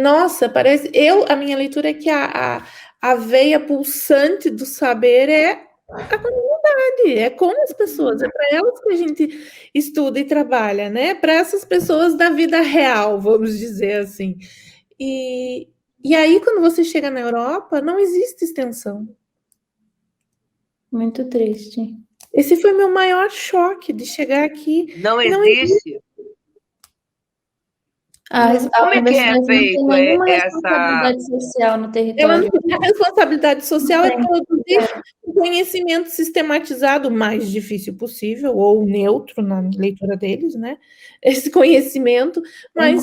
Nossa, parece. A minha leitura é que a veia pulsante do saber é a comunidade, é com as pessoas, é para elas que a gente estuda e trabalha, né? Para essas pessoas da vida real, vamos dizer assim. E aí, quando você chega na Europa, não existe extensão. Muito triste. Esse foi meu maior choque de chegar aqui. Não existe. A universidade não tem nenhuma essa responsabilidade social no Ela território. não tem a responsabilidade social é produzir o conhecimento sistematizado o mais difícil possível, ou neutro na leitura deles, né? Esse conhecimento, mas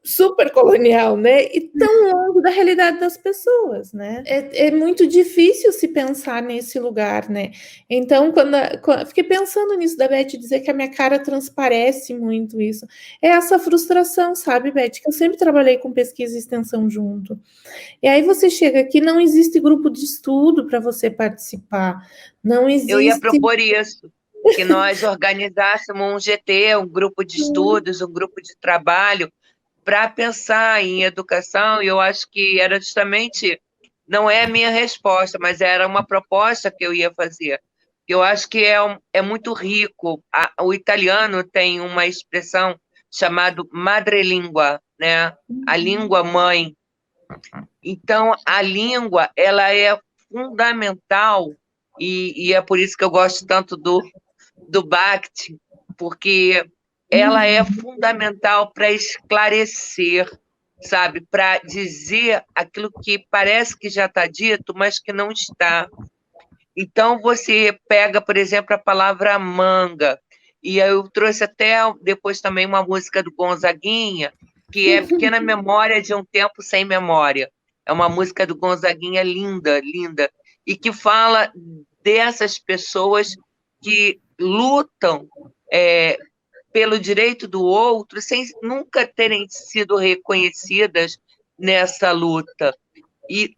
super colonial, né? E tão longe da realidade das pessoas, né? É muito difícil se pensar nesse lugar, né? Então, quando fiquei pensando nisso da Beth dizer que a minha cara transparece muito isso. É essa frustração, sabe, Beth? Que eu sempre trabalhei com pesquisa e extensão junto. E aí você chega aqui, não existe grupo de estudo para você participar. Não existe. Eu ia propor isso. Que nós organizássemos um GT, um grupo de estudos, um grupo de trabalho, para pensar em educação, e eu acho que era justamente, não é a minha resposta, mas era uma proposta que eu ia fazer. Eu acho que é muito rico. O italiano tem uma expressão chamada madrelíngua, né? A língua mãe. Então, a língua, ela é fundamental, e é por isso que eu gosto tanto do Bakhtin, porque ela é fundamental para esclarecer, sabe? Para dizer aquilo que parece que já está dito, mas que não está. Então, você pega, por exemplo, a palavra manga, e aí eu trouxe até depois também uma música do Gonzaguinha, que é Pequena Memória de um Tempo Sem Memória. É uma música do Gonzaguinha linda, linda, e que fala dessas pessoas que lutam pelo direito do outro sem nunca terem sido reconhecidas nessa luta. E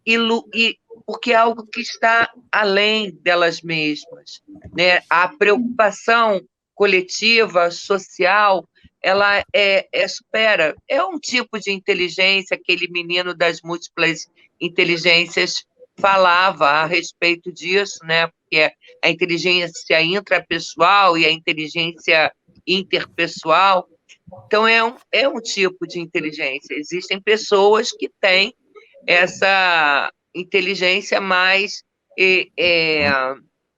porque é algo que está além delas mesmas, né? A preocupação coletiva, social, ela supera. É um tipo de inteligência, aquele menino das múltiplas inteligências falava a respeito disso, né? Porque a inteligência intrapessoal e a inteligência interpessoal. Então, é um tipo de inteligência. Existem pessoas que têm essa inteligência mais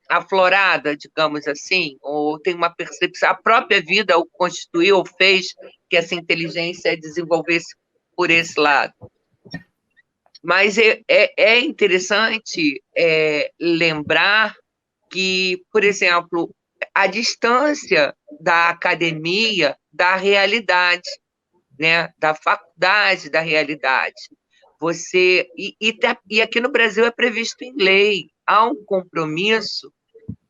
aflorada, digamos assim, ou tem uma percepção, a própria vida o constituiu ou fez que essa inteligência desenvolvesse por esse lado. Mas é interessante lembrar que, por exemplo, a distância da academia da realidade, né, da faculdade da realidade. E aqui no Brasil é previsto em lei, há um compromisso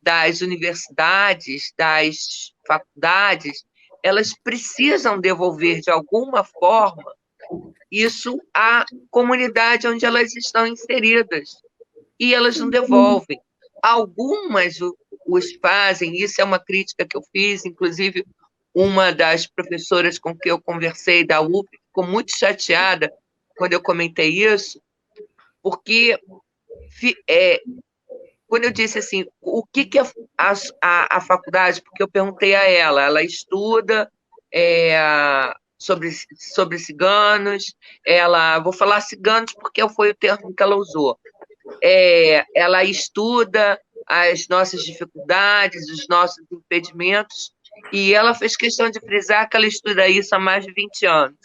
das universidades, das faculdades, elas precisam devolver de alguma forma isso à comunidade onde elas estão inseridas, e elas não devolvem. Algumas os fazem, isso é uma crítica que eu fiz, inclusive uma das professoras com que eu conversei da UF ficou muito chateada quando eu comentei isso, porque quando eu disse assim, o que é a faculdade, porque eu perguntei a ela estuda sobre ciganos, vou falar ciganos porque foi o termo que ela usou, ela estuda as nossas dificuldades, os nossos impedimentos, e ela fez questão de frisar que ela estuda isso há mais de 20 anos.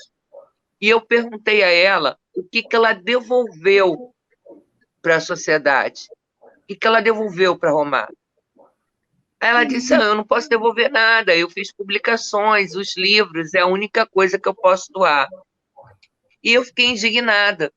E eu perguntei a ela o que ela devolveu para a sociedade, o que ela devolveu para a Romar. Ela disse, eu não posso devolver nada, eu fiz publicações, os livros, é a única coisa que eu posso doar. E eu fiquei indignada,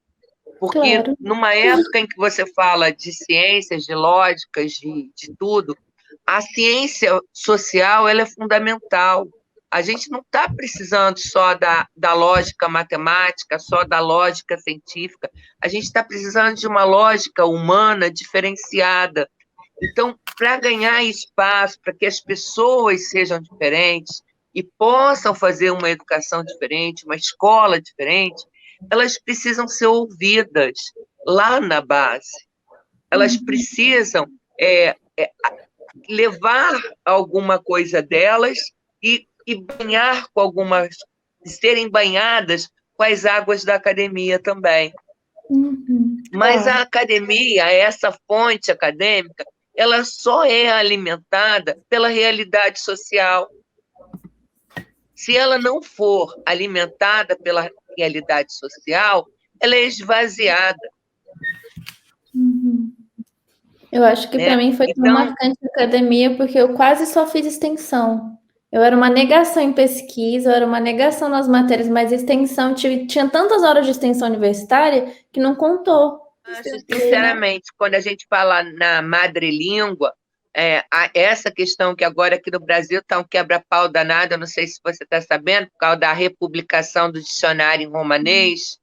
porque numa época em que você fala de ciências, de lógicas, de tudo, a ciência social ela é fundamental. A gente não está precisando só da lógica matemática, só da lógica científica. A gente está precisando de uma lógica humana diferenciada. Então, para ganhar espaço, para que as pessoas sejam diferentes e possam fazer uma educação diferente, uma escola diferente, elas precisam ser ouvidas lá na base. Elas precisam levar alguma coisa delas e banhar com algumas, serem banhadas com as águas da academia também. Mas a academia, essa fonte acadêmica, ela só é alimentada pela realidade social. Se ela não for alimentada pela realidade social, ela é esvaziada. Eu acho que para mim foi tão marcante a academia, porque eu quase só fiz extensão. Eu era uma negação em pesquisa, eu era uma negação nas matérias, mas extensão, tinha tantas horas de extensão universitária que não contou. Acho, sinceramente, quando a gente fala na madrelíngua, essa questão que agora aqui no Brasil está um quebra-pau danado, eu não sei se você está sabendo, por causa da republicação do dicionário em romanês.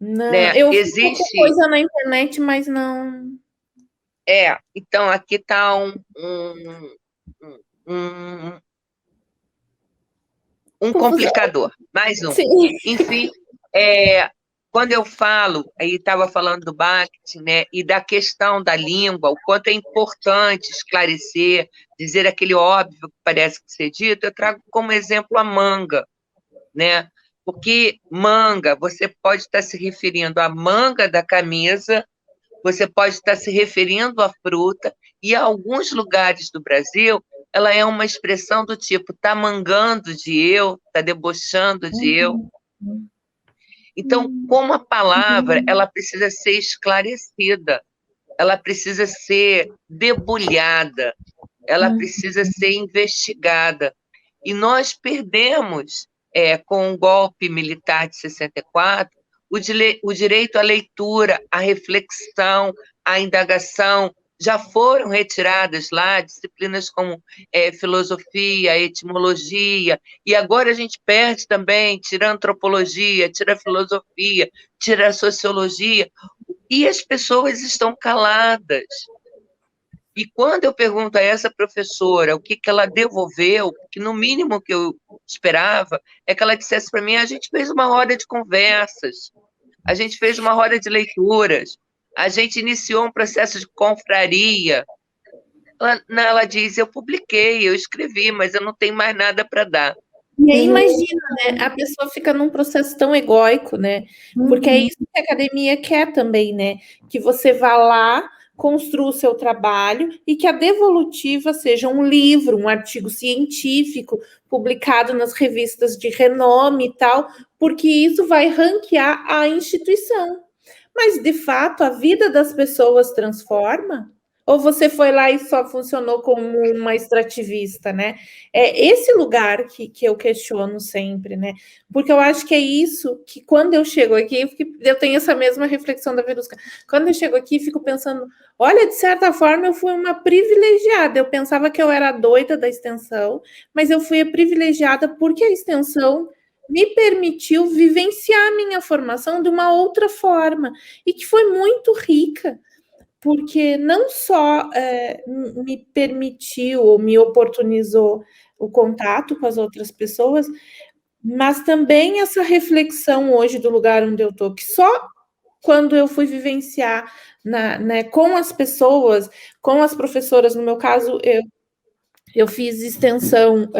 Não, né? eu vi coisa na internet, mas não... Então aqui está um complicador, mais um. Sim. Enfim, quando eu falo, aí estava falando do Bakhtin, né, e da questão da língua, o quanto é importante esclarecer, dizer aquele óbvio que parece que ser dito, eu trago como exemplo a manga, né? Porque manga, você pode estar se referindo à manga da camisa, você pode estar se referindo à fruta, e em alguns lugares do Brasil, ela é uma expressão do tipo, tá mangando de eu, tá debochando de eu. Então, como a palavra, ela precisa ser esclarecida. ela precisa ser debulhada, ela precisa ser investigada. E nós perdemos, com o golpe militar de 64, o direito à leitura, à reflexão, à indagação. Já foram retiradas lá disciplinas como filosofia, etimologia, e agora a gente perde também, tira a antropologia, tira a filosofia, tira a sociologia, e as pessoas estão caladas. E quando eu pergunto a essa professora o que ela devolveu, que no mínimo que eu esperava é que ela dissesse para mim: a gente fez uma roda de conversas, a gente fez uma roda de leituras, a gente iniciou um processo de confraria. Ela diz: eu publiquei, eu escrevi, mas eu não tenho mais nada para dar. E aí imagina, né? A pessoa fica num processo tão egóico, né? Porque é isso que a academia quer também, né? Que você vá lá, construa o seu trabalho e que a devolutiva seja um livro, um artigo científico publicado nas revistas de renome e tal, porque isso vai ranquear a instituição. Mas, de fato, a vida das pessoas transforma? Ou você foi lá e só funcionou como uma extrativista, né? É esse lugar que eu questiono sempre, né? Porque eu acho que é isso que, quando eu chego aqui, eu tenho essa mesma reflexão da Verusca. Quando eu chego aqui, fico pensando, olha, de certa forma, eu fui uma privilegiada. Eu pensava que eu era doida da extensão, mas eu fui a privilegiada porque a extensão me permitiu vivenciar a minha formação de uma outra forma, e que foi muito rica, porque não só me permitiu ou me oportunizou o contato com as outras pessoas, mas também essa reflexão hoje do lugar onde eu estou, que só quando eu fui vivenciar com as pessoas, com as professoras, no meu caso, eu fiz extensão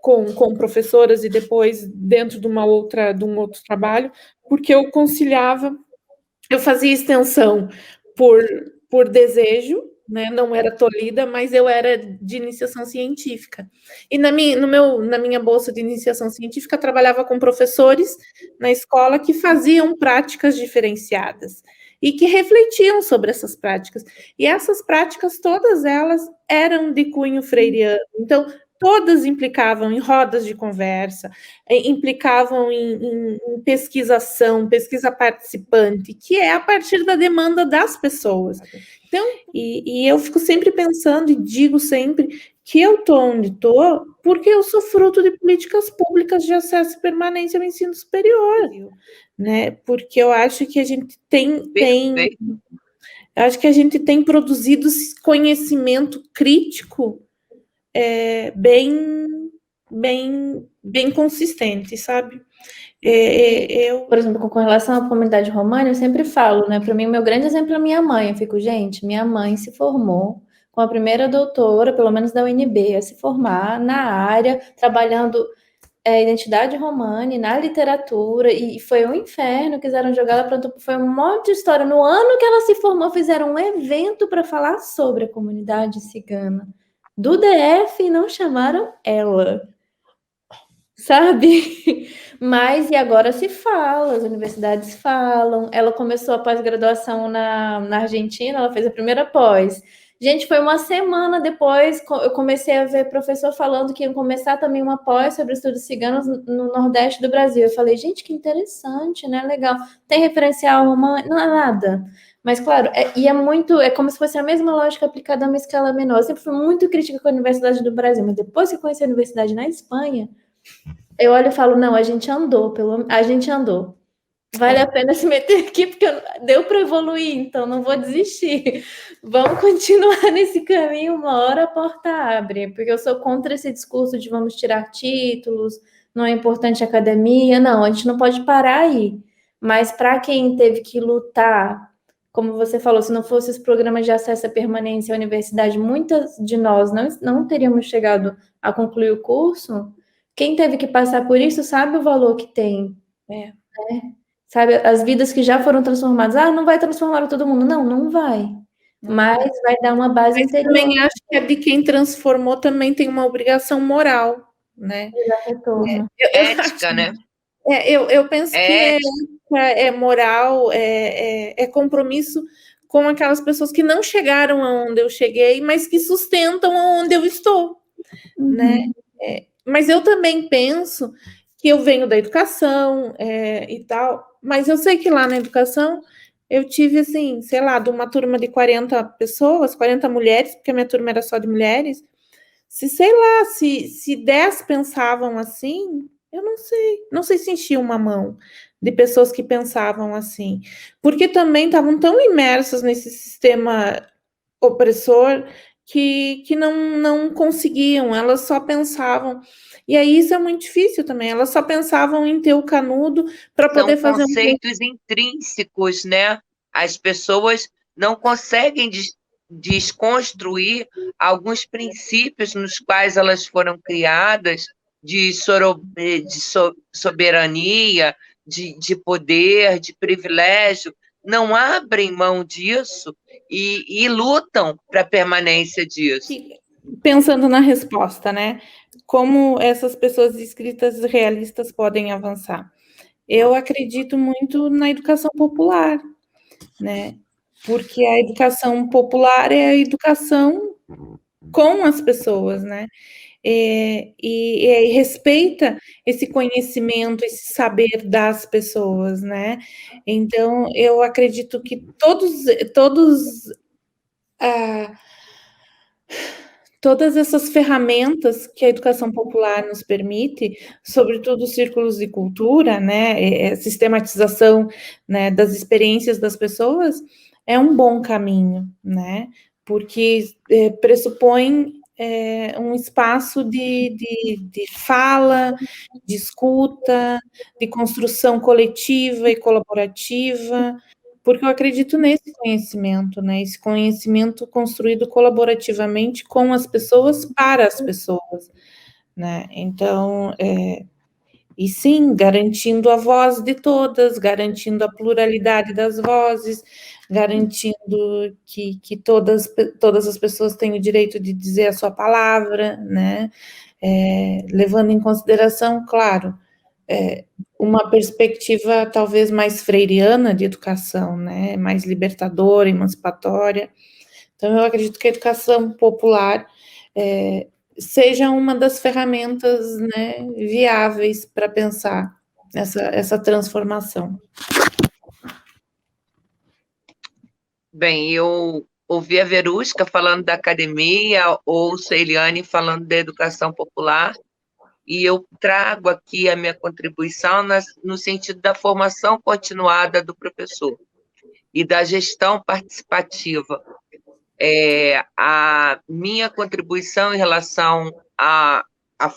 com professoras e depois dentro de um outro trabalho, porque eu conciliava, eu fazia extensão por desejo, né? Não era tolhida, mas eu era de iniciação científica. E na minha bolsa de iniciação científica, trabalhava com professores na escola que faziam práticas diferenciadas e que refletiam sobre essas práticas. E essas práticas, todas elas eram de cunho freiriano. Então, todas implicavam em rodas de conversa, implicavam em pesquisação, pesquisa participante, que é a partir da demanda das pessoas. Então, e eu fico sempre pensando e digo sempre que eu estou onde estou porque eu sou fruto de políticas públicas de acesso e permanência ao ensino superior, né? Porque eu acho que a gente acho que a gente tem produzido conhecimento crítico bem consistente, sabe? Por exemplo, com relação à comunidade romana, eu sempre falo, né? Para mim, o meu grande exemplo é minha mãe. Eu fico, gente, minha mãe se formou com a primeira doutora, pelo menos da UNB, a se formar na área, trabalhando identidade romana na literatura, e foi um inferno, quiseram jogar ela para... Foi um monte de história. No ano que ela se formou, fizeram um evento para falar sobre a comunidade cigana do DF e não chamaram ela, sabe? Mas e agora se fala, as universidades falam. Ela começou a pós-graduação na Argentina, ela fez a primeira pós. Gente, foi uma semana depois, eu comecei a ver professor falando que ia começar também uma pós sobre estudos ciganos no Nordeste do Brasil. Eu falei, gente, que interessante, né? Legal. Tem referencial romano? Não é nada. Mas, claro, é como se fosse a mesma lógica aplicada a uma escala menor. Eu sempre fui muito crítica com a Universidade do Brasil, mas depois que eu conheci a universidade na Espanha, eu olho e falo, não, a gente andou. Vale a pena se meter aqui, porque deu para evoluir, então não vou desistir. Vamos continuar nesse caminho, uma hora a porta abre, porque eu sou contra esse discurso de vamos tirar títulos, não é importante a academia, não, a gente não pode parar aí. Mas para quem teve que lutar, como você falou, se não fosse os programas de acesso à permanência à universidade, muitas de nós não teríamos chegado a concluir o curso. Quem teve que passar por isso sabe o valor que tem. Sabe, as vidas que já foram transformadas. Ah, não vai transformar todo mundo. Não vai. Mas vai dar uma base interior. Eu também acho que de quem transformou também tem uma obrigação moral, né? Ética, né? Eu penso que é moral, é compromisso com aquelas pessoas que não chegaram aonde eu cheguei, mas que sustentam aonde eu estou, né? Mas eu também penso que eu venho da educação e tal, mas eu sei que lá na educação eu tive, assim, sei lá, de uma turma de 40 pessoas, 40 mulheres, porque a minha turma era só de mulheres, sei lá, se 10 pensavam assim, eu não sei se enchia uma mão de pessoas que pensavam assim, porque também estavam tão imersas nesse sistema opressor que não conseguiam, elas só pensavam. E aí isso é muito difícil também, elas só pensavam em ter o canudo para São poder fazer um. conceitos intrínsecos, né? As pessoas não conseguem desconstruir alguns princípios nos quais elas foram criadas de soberania, de poder, de privilégio, não abrem mão disso e lutam para a permanência disso. Pensando na resposta, né? Como essas pessoas escritas realistas podem avançar? Eu acredito muito na educação popular, né? Porque a educação popular é a educação com as pessoas, né? E respeita esse conhecimento, esse saber das pessoas, né? Então, eu acredito que todas essas ferramentas que a educação popular nos permite, sobretudo os círculos de cultura, né, sistematização, né, das experiências das pessoas, é um bom caminho, né, porque pressupõe um espaço de fala, de escuta, de construção coletiva e colaborativa, porque eu acredito nesse conhecimento, né? Esse conhecimento construído colaborativamente com as pessoas, para as pessoas, né? Então, e sim, garantindo a voz de todas, garantindo a pluralidade das vozes, garantindo que todas as pessoas têm o direito de dizer a sua palavra, né? Levando em consideração, claro, uma perspectiva talvez mais freiriana de educação, né? Mais libertadora, emancipatória. Então, eu acredito que a educação popular seja uma das ferramentas, né, viáveis para pensar essa transformação. Bem, eu ouvi a Verusca falando da academia, ouço a Eliane falando da educação popular, e eu trago aqui a minha contribuição no sentido da formação continuada do professor e da gestão participativa. A minha contribuição em relação à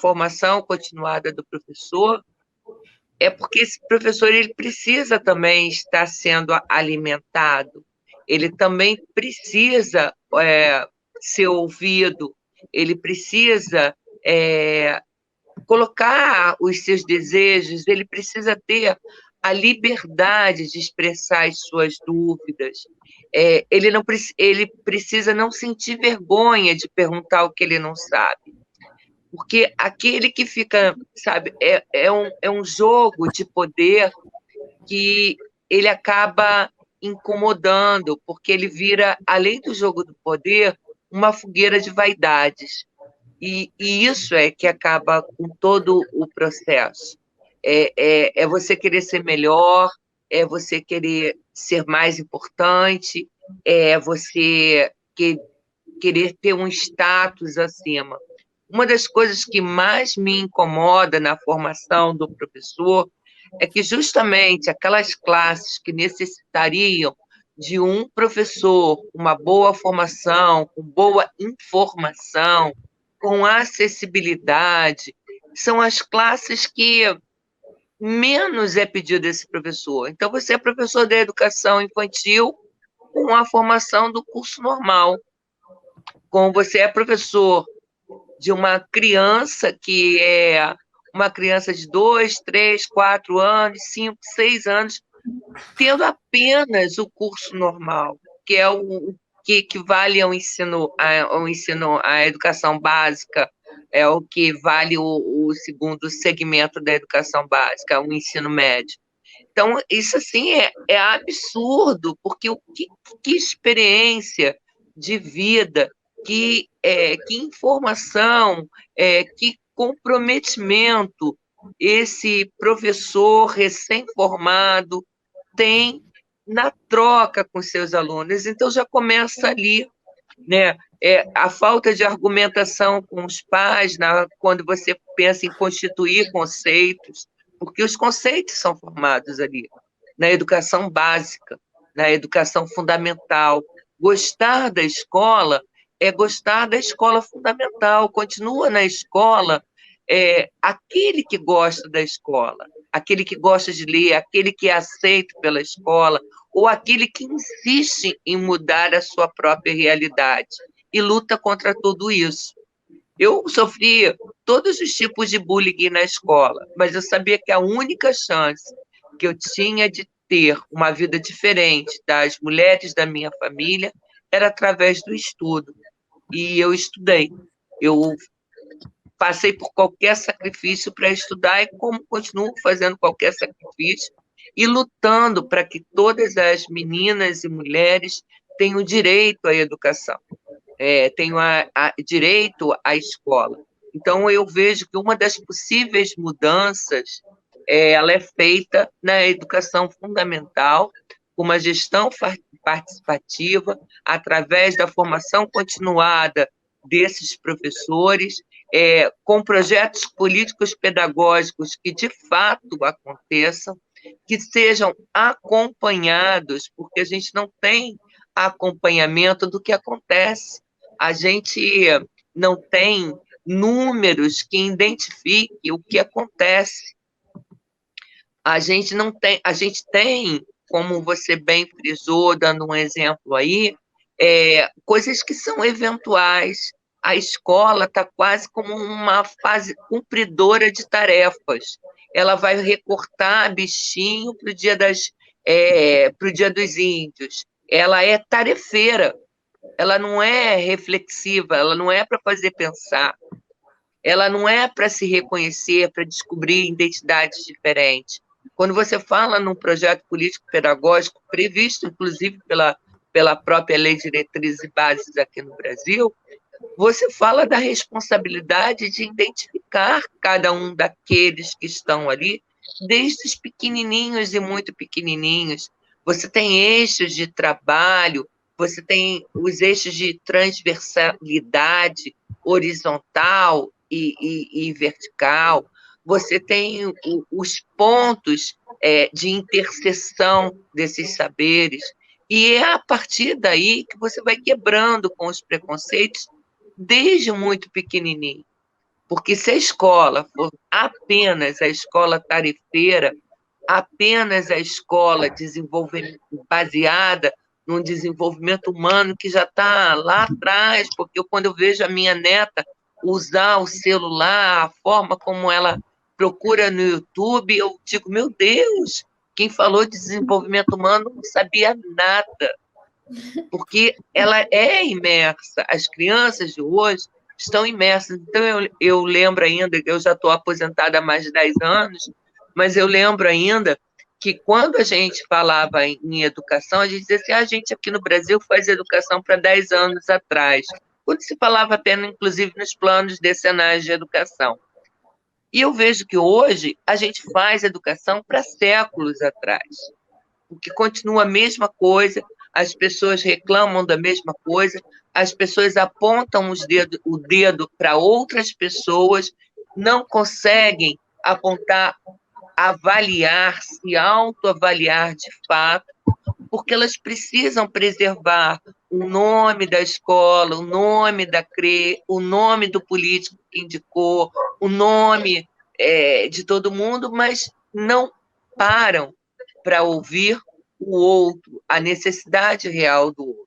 formação continuada do professor é porque esse professor ele precisa também estar sendo alimentado, ele também precisa ser ouvido, ele precisa colocar os seus desejos, ele precisa ter a liberdade de expressar as suas dúvidas. Ele precisa não sentir vergonha de perguntar o que ele não sabe. Porque aquele que fica, sabe, é um jogo de poder que ele acaba incomodando, porque ele vira, além do jogo do poder, uma fogueira de vaidades. E isso é que acaba com todo o processo. É você querer ser melhor, é você querer ser mais importante, é você querer ter um status acima. Uma das coisas que mais me incomoda na formação do professor é que justamente aquelas classes que necessitariam de um professor com uma boa formação, com boa informação, com acessibilidade, são as classes que menos é pedido desse professor. Então, você é professor da educação infantil com a formação do curso normal. Como você é professor de uma criança que é uma criança de 2, 3, 4 anos, 5, 6 anos, tendo apenas o curso normal, que é o que equivale ao ensino, à educação básica, é o que vale o segundo segmento da educação básica, o ensino médio. Então, isso assim é absurdo, porque que experiência de vida, que informação, que comprometimento esse professor recém-formado tem na troca com seus alunos. Então, já começa ali, né? A falta de argumentação com os pais, quando você pensa em constituir conceitos, porque os conceitos são formados ali, na educação básica, na educação fundamental. Gostar da escola é gostar da escola fundamental, continua na escola, aquele que gosta da escola, aquele que gosta de ler, aquele que é aceito pela escola, ou aquele que insiste em mudar a sua própria realidade e luta contra tudo isso. Eu sofria todos os tipos de bullying na escola, mas eu sabia que a única chance que eu tinha de ter uma vida diferente das mulheres da minha família era através do estudo. E eu estudei. Eu passei por qualquer sacrifício para estudar e como continuo fazendo qualquer sacrifício e lutando para que todas as meninas e mulheres tenham direito à educação, tenham direito à escola. Então, eu vejo que uma das possíveis mudanças ela é feita na educação fundamental, com uma gestão participativa, através da formação continuada desses professores, com projetos políticos pedagógicos que, de fato, aconteçam, que sejam acompanhados, porque a gente não tem acompanhamento do que acontece. A gente não tem números que identifiquem o que acontece. A gente não tem, a gente tem, como você bem frisou, dando um exemplo aí, coisas que são eventuais. A escola está quase como uma fase cumpridora de tarefas. Ela vai recortar bichinho para o dia dos índios. Ela é tarefeira, ela não é reflexiva, ela não é para fazer pensar, ela não é para se reconhecer, para descobrir identidades diferentes. Quando você fala num projeto político-pedagógico, previsto, inclusive, pela própria Lei de Diretrizes e Bases aqui no Brasil, você fala da responsabilidade de identificar cada um daqueles que estão ali, desde os pequenininhos e muito pequenininhos. Você tem eixos de trabalho, você tem os eixos de transversalidade horizontal e vertical, você tem os pontos de interseção desses saberes, e é a partir daí que você vai quebrando com os preconceitos desde muito pequenininho. Porque se a escola for apenas a escola tarefeira, apenas a escola baseada num desenvolvimento humano que já está lá atrás, porque quando eu vejo a minha neta usar o celular, a forma como ela procura no YouTube, eu digo, meu Deus, quem falou de desenvolvimento humano não sabia nada, porque ela é imersa, as crianças de hoje estão imersas. Então, eu lembro ainda, que eu já estou aposentada há mais de 10 anos, mas eu lembro ainda que quando a gente falava em educação, a gente dizia assim, a gente aqui no Brasil faz educação para 10 anos atrás, quando se falava apenas, inclusive, nos planos decenais de educação. E eu vejo que hoje a gente faz educação para séculos atrás, porque continua a mesma coisa, as pessoas reclamam da mesma coisa, as pessoas apontam o dedo para outras pessoas, não conseguem apontar, avaliar, se autoavaliar de fato, porque elas precisam preservar o nome da escola, o nome da CRE, o nome do político que indicou, o nome de todo mundo, mas não param para ouvir o outro, a necessidade real do outro.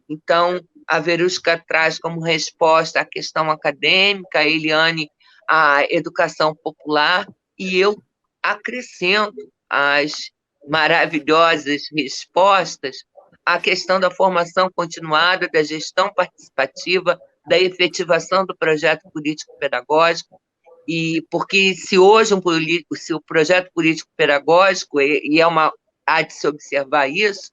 Então, a Verusca traz como resposta a questão acadêmica, a Eliane a educação popular, e eu acrescento as maravilhosas respostas à questão da formação continuada, da gestão participativa, da efetivação do projeto político-pedagógico, E porque se hoje se o projeto político pedagógico, há de se observar isso,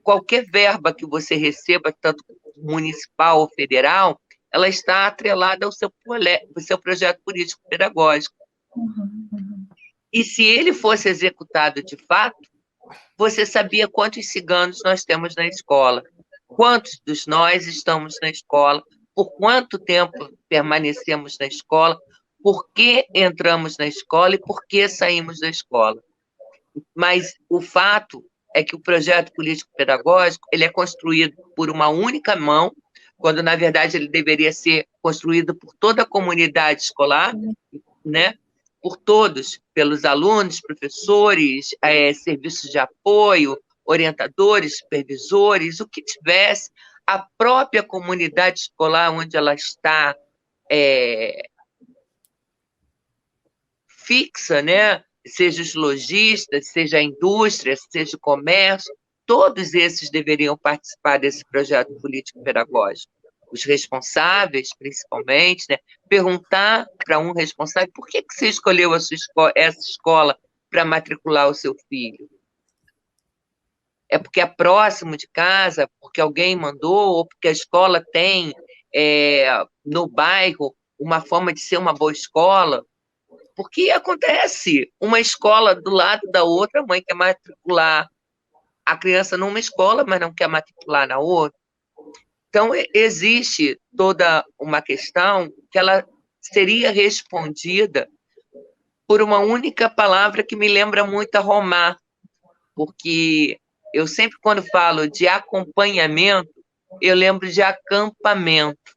qualquer verba que você receba, tanto municipal ou federal, ela está atrelada ao seu projeto político pedagógico. E se ele fosse executado de fato, você sabia quantos ciganos nós temos na escola, quantos dos nós estamos na escola, por quanto tempo permanecemos na escola, por que entramos na escola e por que saímos da escola. Mas o fato é que o projeto político-pedagógico ele é construído por uma única mão, quando, na verdade, ele deveria ser construído por toda a comunidade escolar, né? Por todos, pelos alunos, professores, serviços de apoio, orientadores, supervisores, o que tivesse, a própria comunidade escolar onde ela está fixa, né? Seja os lojistas, seja a indústria, seja o comércio, todos esses deveriam participar desse projeto político-pedagógico. Os responsáveis, principalmente, né? Perguntar para um responsável por que você escolheu essa escola para matricular o seu filho. É porque é próximo de casa, porque alguém mandou, ou porque a escola tem no bairro uma forma de ser uma boa escola. Porque acontece, uma escola do lado da outra, a mãe quer matricular a criança numa escola, mas não quer matricular na outra. Então, existe toda uma questão que ela seria respondida por uma única palavra que me lembra muito a Romar, porque eu sempre, quando falo de acompanhamento, eu lembro de acampamento.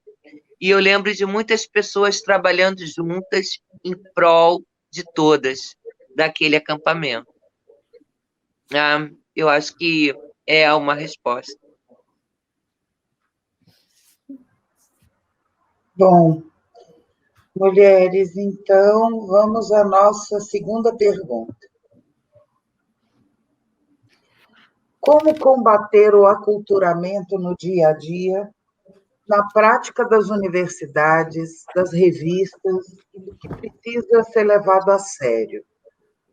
E eu lembro de muitas pessoas trabalhando juntas em prol de todas, daquele acampamento. Eu acho que é uma resposta. Bom, mulheres, então, vamos à nossa segunda pergunta. Como combater o aculturamento no dia a dia, na prática das universidades, das revistas, e do que precisa ser levado a sério?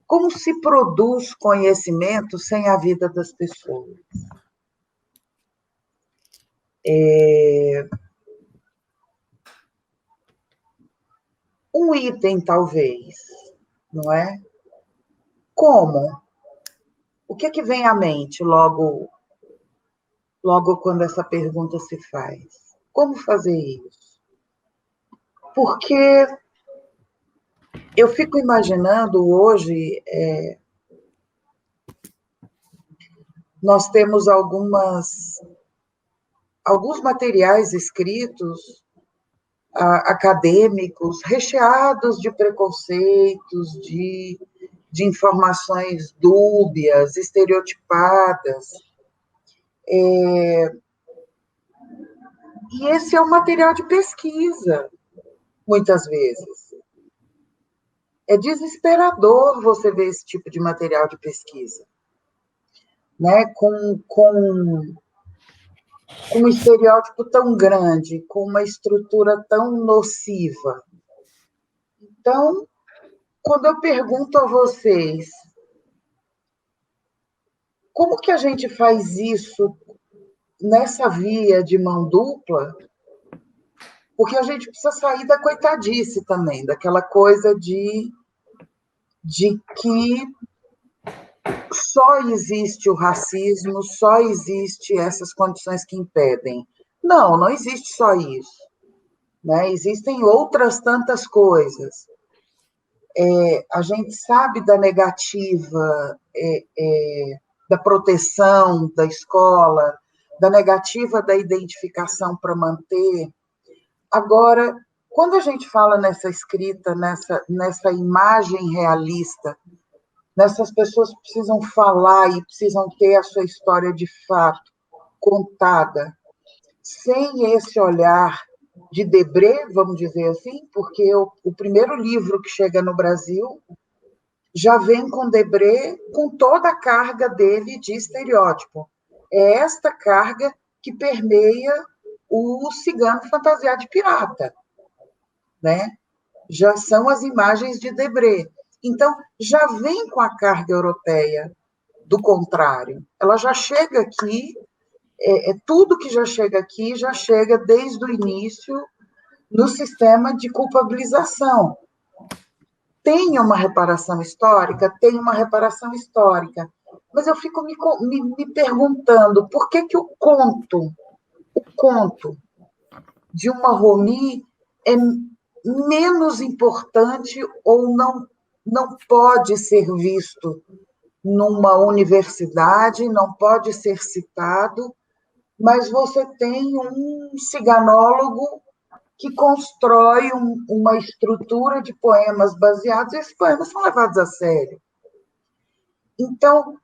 Como se produz conhecimento sem a vida das pessoas? Um item, talvez, não é? Como? O que vem à mente logo quando essa pergunta se faz? Como fazer isso? Porque eu fico imaginando hoje, nós temos alguns materiais escritos, acadêmicos, recheados de preconceitos, de informações dúbias, estereotipadas. E esse é um material de pesquisa, muitas vezes. É desesperador você ver esse tipo de material de pesquisa, né? Com um estereótipo tão grande, com uma estrutura tão nociva. Então, quando eu pergunto a vocês, como que a gente faz isso nessa via de mão dupla? Porque a gente precisa sair da coitadice também, daquela coisa de que só existe o racismo, só existe essas condições que impedem. Não, não existe só isso, né? Existem outras tantas coisas. A gente sabe da negativa, da proteção da escola, da negativa da identificação para manter. Agora, quando a gente fala nessa escrita, nessa imagem realista, nessas pessoas que precisam falar e precisam ter a sua história de fato contada, sem esse olhar de Debré, vamos dizer assim, porque o primeiro livro que chega no Brasil já vem com Debré, com toda a carga dele de estereótipo. É esta carga que permeia o cigano fantasiado de pirata, né? já são as imagens de Debré. Então, já vem com a carga europeia do contrário. Ela já chega aqui, tudo que já chega aqui já chega desde o início no sistema de culpabilização. Tem uma reparação histórica? Tem uma reparação histórica. Mas eu fico me perguntando por que o conto de uma Romi é menos importante ou não pode ser visto numa universidade, não pode ser citado, mas você tem um ciganólogo que constrói uma estrutura de poemas baseados, e esses poemas são levados a sério. Então,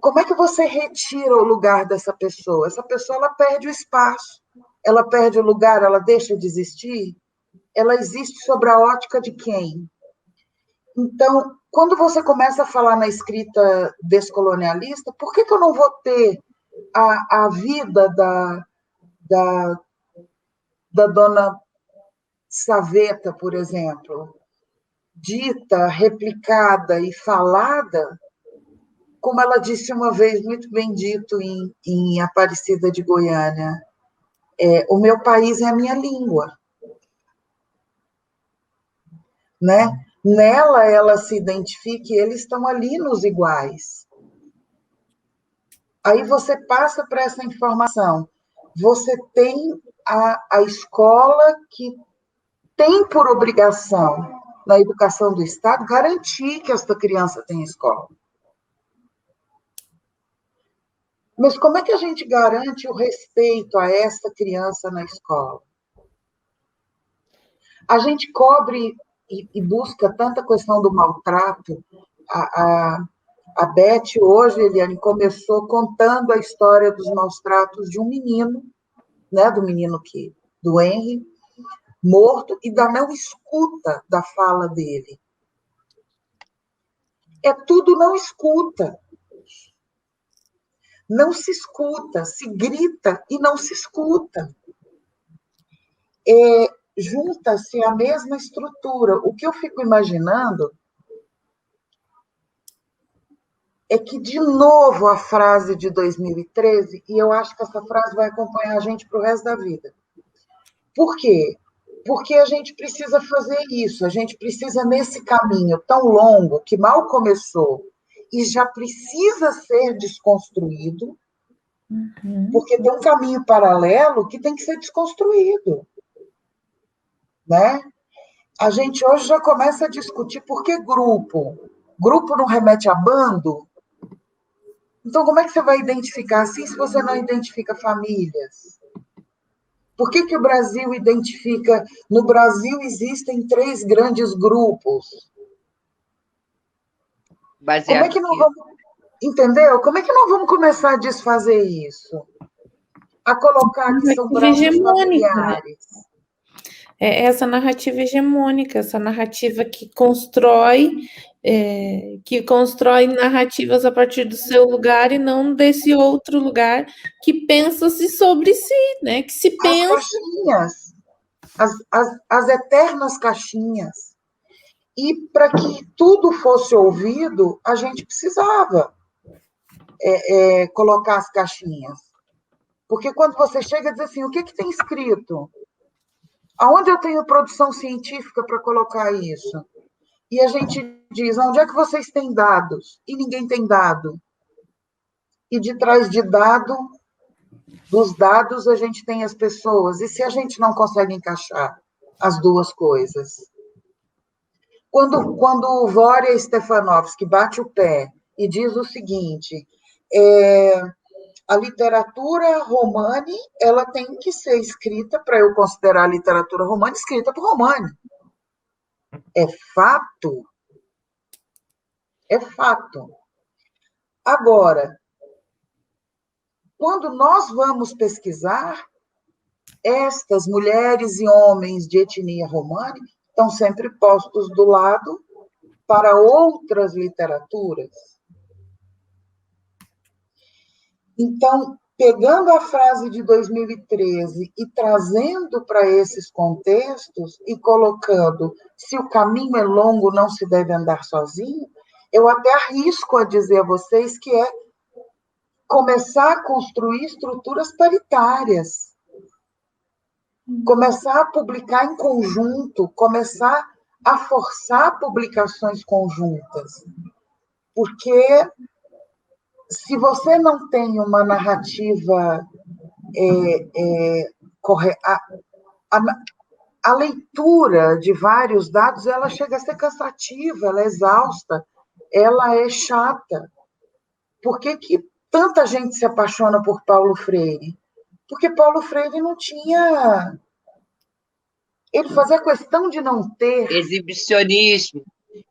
como é que você retira o lugar dessa pessoa? Essa pessoa ela perde o espaço, ela perde o lugar, ela deixa de existir, ela existe sobre a ótica de quem? Então, quando você começa a falar na escrita descolonialista, por que eu não vou ter a vida da dona Saveta, por exemplo, dita, replicada e falada, como ela disse uma vez, muito bem dito em Aparecida de Goiânia, o meu país é a minha língua. Né? Nela ela se identifica e eles estão ali nos iguais. Aí você passa para essa informação. Você tem a escola que tem por obrigação, na educação do Estado, garantir que esta criança tenha escola. Mas como é que a gente garante o respeito a essa criança na escola? A gente cobre e busca tanta questão do maltrato. A Beth, hoje, Eliane, começou contando a história dos maus tratos de um menino, né, do Henry, morto, e da não escuta da fala dele. É tudo não escuta. Não se escuta, se grita e não se escuta. Junta-se a mesma estrutura. O que eu fico imaginando é que, de novo, a frase de 2013, e eu acho que essa frase vai acompanhar a gente para o resto da vida. Por quê? Porque a gente precisa fazer isso, a gente precisa, nesse caminho tão longo, que mal começou, e já precisa ser desconstruído, porque tem um caminho paralelo que tem que ser desconstruído. Né? A gente hoje já começa a discutir por que grupo. Grupo não remete a bando? Então, como é que você vai identificar assim se você não identifica famílias? Por que o Brasil identifica... No Brasil existem 3 grandes grupos. Baseado como é que não vamos... Entendeu? Como é que não vamos começar a desfazer isso? A colocar que são braços familiares. É essa narrativa hegemônica, essa narrativa que constrói narrativas a partir do seu lugar e não desse outro lugar que pensa-se sobre si, né? Que se pensa... As caixinhas, as eternas caixinhas. E para que tudo fosse ouvido, a gente precisava colocar as caixinhas. Porque quando você chega e diz assim, o que tem escrito? Aonde eu tenho produção científica para colocar isso? E a gente diz, onde é que vocês têm dados? E ninguém tem dado. E de trás dos dados, a gente tem as pessoas. E se a gente não consegue encaixar as duas coisas? Quando o Voria Stefanovski bate o pé e diz o seguinte, a literatura romani, ela tem que ser escrita, para eu considerar a literatura romani, escrita por Romani. É fato. É fato. Agora, quando nós vamos pesquisar, estas mulheres e homens de etnia romani estão sempre postos do lado para outras literaturas. Então, pegando a frase de 2013 e trazendo para esses contextos e colocando, se o caminho é longo, não se deve andar sozinho, eu até arrisco a dizer a vocês que é começar a construir estruturas paritárias, começar a publicar em conjunto, começar a forçar publicações conjuntas, porque se você não tem uma narrativa correta, a leitura de vários dados, ela chega a ser cansativa, ela é exausta, ela é chata. Por que tanta gente se apaixona por Paulo Freire? Porque Paulo Freire não tinha... Ele fazia questão de não ter... Exibicionismo.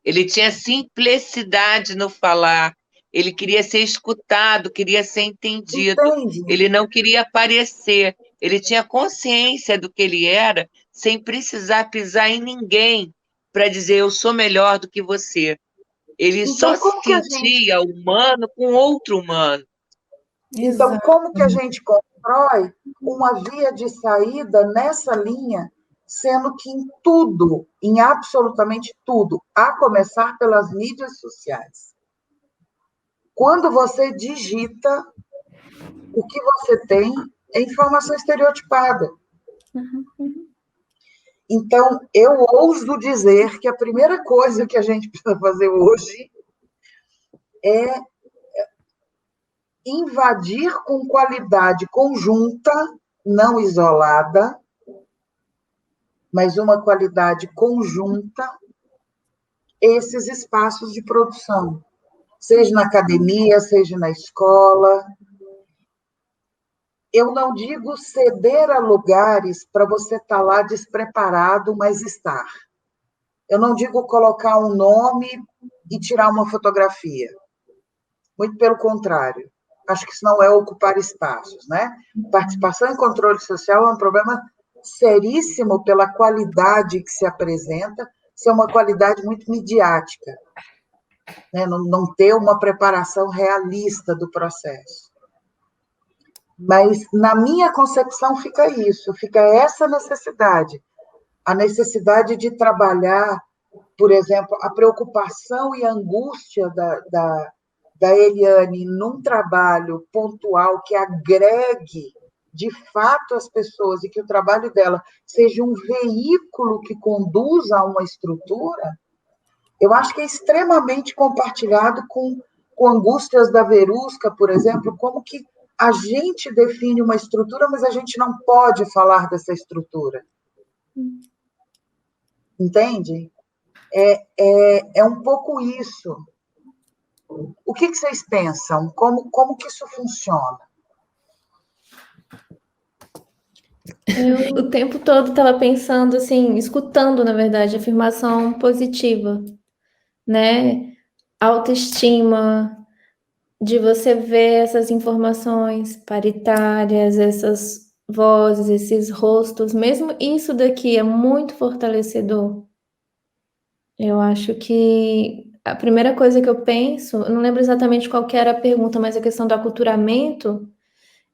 Ele tinha simplicidade no falar. Ele queria ser escutado, queria ser entendido. Entende? Ele não queria aparecer. Ele tinha consciência do que ele era, sem precisar pisar em ninguém para dizer eu sou melhor do que você. Ele Então, só se sentia humano com outro humano. Então, como que a gente constrói uma via de saída nessa linha, sendo que em tudo, em absolutamente tudo, a começar pelas mídias sociais? Quando você digita, o que você tem é informação estereotipada. Então, eu ouso dizer que a primeira coisa que a gente precisa fazer hoje é invadir com qualidade conjunta, não isolada, mas uma qualidade conjunta, esses espaços de produção, seja na academia, seja na escola. Eu não digo ceder a lugares para você estar lá despreparado, mas estar. Eu não digo colocar um nome e tirar uma fotografia. Muito pelo contrário. Acho que isso não é ocupar espaços, né? Participação e controle social é um problema seríssimo pela qualidade que se apresenta, ser uma qualidade muito midiática, né? Não ter uma preparação realista do processo. Mas, na minha concepção, fica isso, fica essa necessidade, a necessidade de trabalhar, por exemplo, a preocupação e a angústia da Eliane num trabalho pontual que agregue, de fato, as pessoas e que o trabalho dela seja um veículo que conduza a uma estrutura, eu acho que é extremamente compartilhado com angústias da Verusca, por exemplo, como que a gente define uma estrutura, mas a gente não pode falar dessa estrutura. Entende? É um pouco isso. O que vocês pensam? Como que isso funciona? Eu o tempo todo estava pensando assim, escutando, na verdade, afirmação positiva, né? Autoestima, de você ver essas informações paritárias, essas vozes, esses rostos, mesmo isso daqui é muito fortalecedor. Eu acho que a primeira coisa que eu penso, eu não lembro exatamente qual que era a pergunta, mas a questão do aculturamento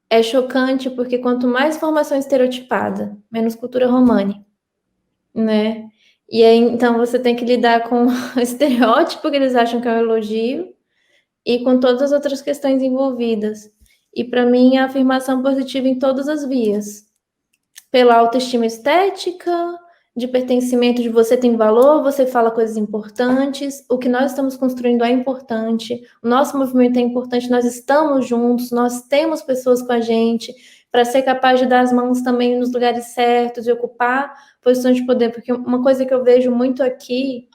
é chocante, porque quanto mais formação estereotipada, menos cultura romani, né? E aí, então, você tem que lidar com o estereótipo que eles acham que é um elogio e com todas as outras questões envolvidas. E, para mim, a afirmação positiva em todas as vias. Pela autoestima estética, de pertencimento, de você tem valor, você fala coisas importantes, o que nós estamos construindo é importante, o nosso movimento é importante, nós estamos juntos, nós temos pessoas com a gente, para ser capaz de dar as mãos também nos lugares certos e ocupar posições de poder, porque uma coisa que eu vejo muito aqui,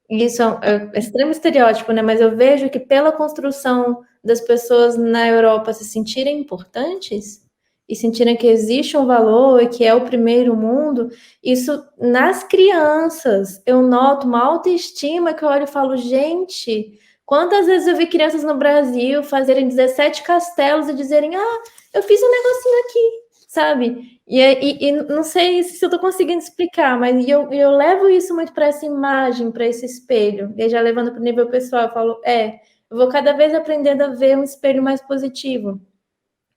e isso é extremo estereótipo, né? Mas eu vejo que pela construção das pessoas na Europa se sentirem importantes, e sentirem que existe um valor e que é o primeiro mundo, isso nas crianças, eu noto uma autoestima que eu olho e falo, gente, quantas vezes eu vi crianças no Brasil fazerem 17 castelos e dizerem, eu fiz um negocinho aqui, sabe? E não sei se eu tô conseguindo explicar, mas eu levo isso muito para essa imagem, para esse espelho, e já levando para o nível pessoal, eu falo, eu vou cada vez aprendendo a ver um espelho mais positivo.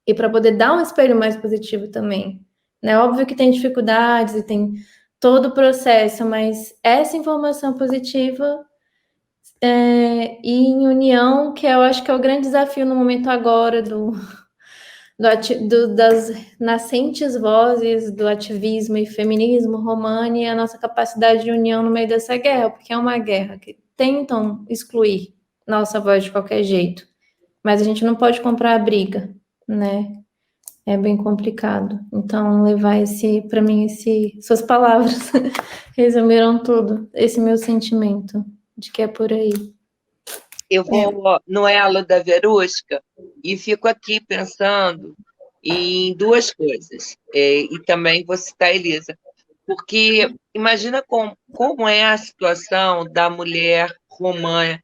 e para poder dar um espelho mais positivo também. É óbvio que tem dificuldades e tem todo o processo, mas essa informação positiva e em união, que eu acho que é o grande desafio no momento agora das nascentes vozes do ativismo e feminismo, Romani, a nossa capacidade de união no meio dessa guerra, porque é uma guerra que tentam excluir nossa voz de qualquer jeito, mas a gente não pode comprar a briga, né? É bem complicado. Então, levar para mim, suas palavras resumiram tudo, esse meu sentimento de que é por aí. Eu vou no elo da Verusca e fico aqui pensando em duas coisas. E também vou citar a Elisa, porque imagina como é a situação da mulher romã,